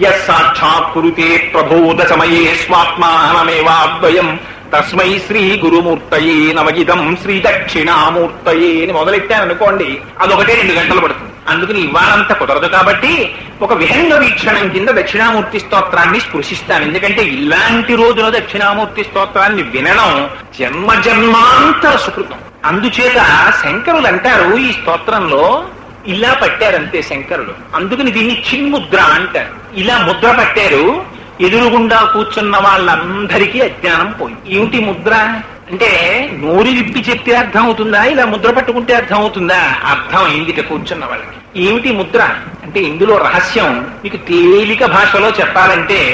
యస్సాక్షాత్ కురుతే ప్రబోధ సమయే స్వాత్మానమేవాద్వయం తస్మై శ్రీ గురుమూర్తయే నమగిదం శ్రీ దక్షిణామూర్తయే అని మొదలెట్టాననుకోండి, అదొకటే 2 గంటలు పడుతుంది. అందుకని ఇవాళంతా కుదరదు కాబట్టి ఒక విహంగ వీక్షణం కింద దక్షిణామూర్తి స్తోత్రాన్ని స్పృశిస్తాను. ఎందుకంటే ఇలాంటి రోజున దక్షిణామూర్తి స్తోత్రాన్ని వినడం జన్మ జన్మాంతర సుకృతం. అందుచేత శంకరులు అంటారు, ఈ స్తోత్రంలో ఇలా పట్టారంతే శంకరులు. అందుకని దీన్ని చిన్ముద్ర అంటారు. ఇలా ముద్ర పట్టారు. ఎదురుగుండా కూర్చున్న వాళ్ళందరికీ అజ్ఞానం పోయింది. ఏమిటి ముద్ర అంటే, నోరు విప్పి చెప్తే అర్థం అవుతుందా? ఇలా ముద్ర పట్టుకుంటే అర్థం అవుతుందా? అర్థం అయింది కూర్చున్న వాళ్ళకి. ఏమిటి ముద్ర అంటే, ఇందులో రహస్యం మీకు తేలిక భాషలో చెప్పాలంటే,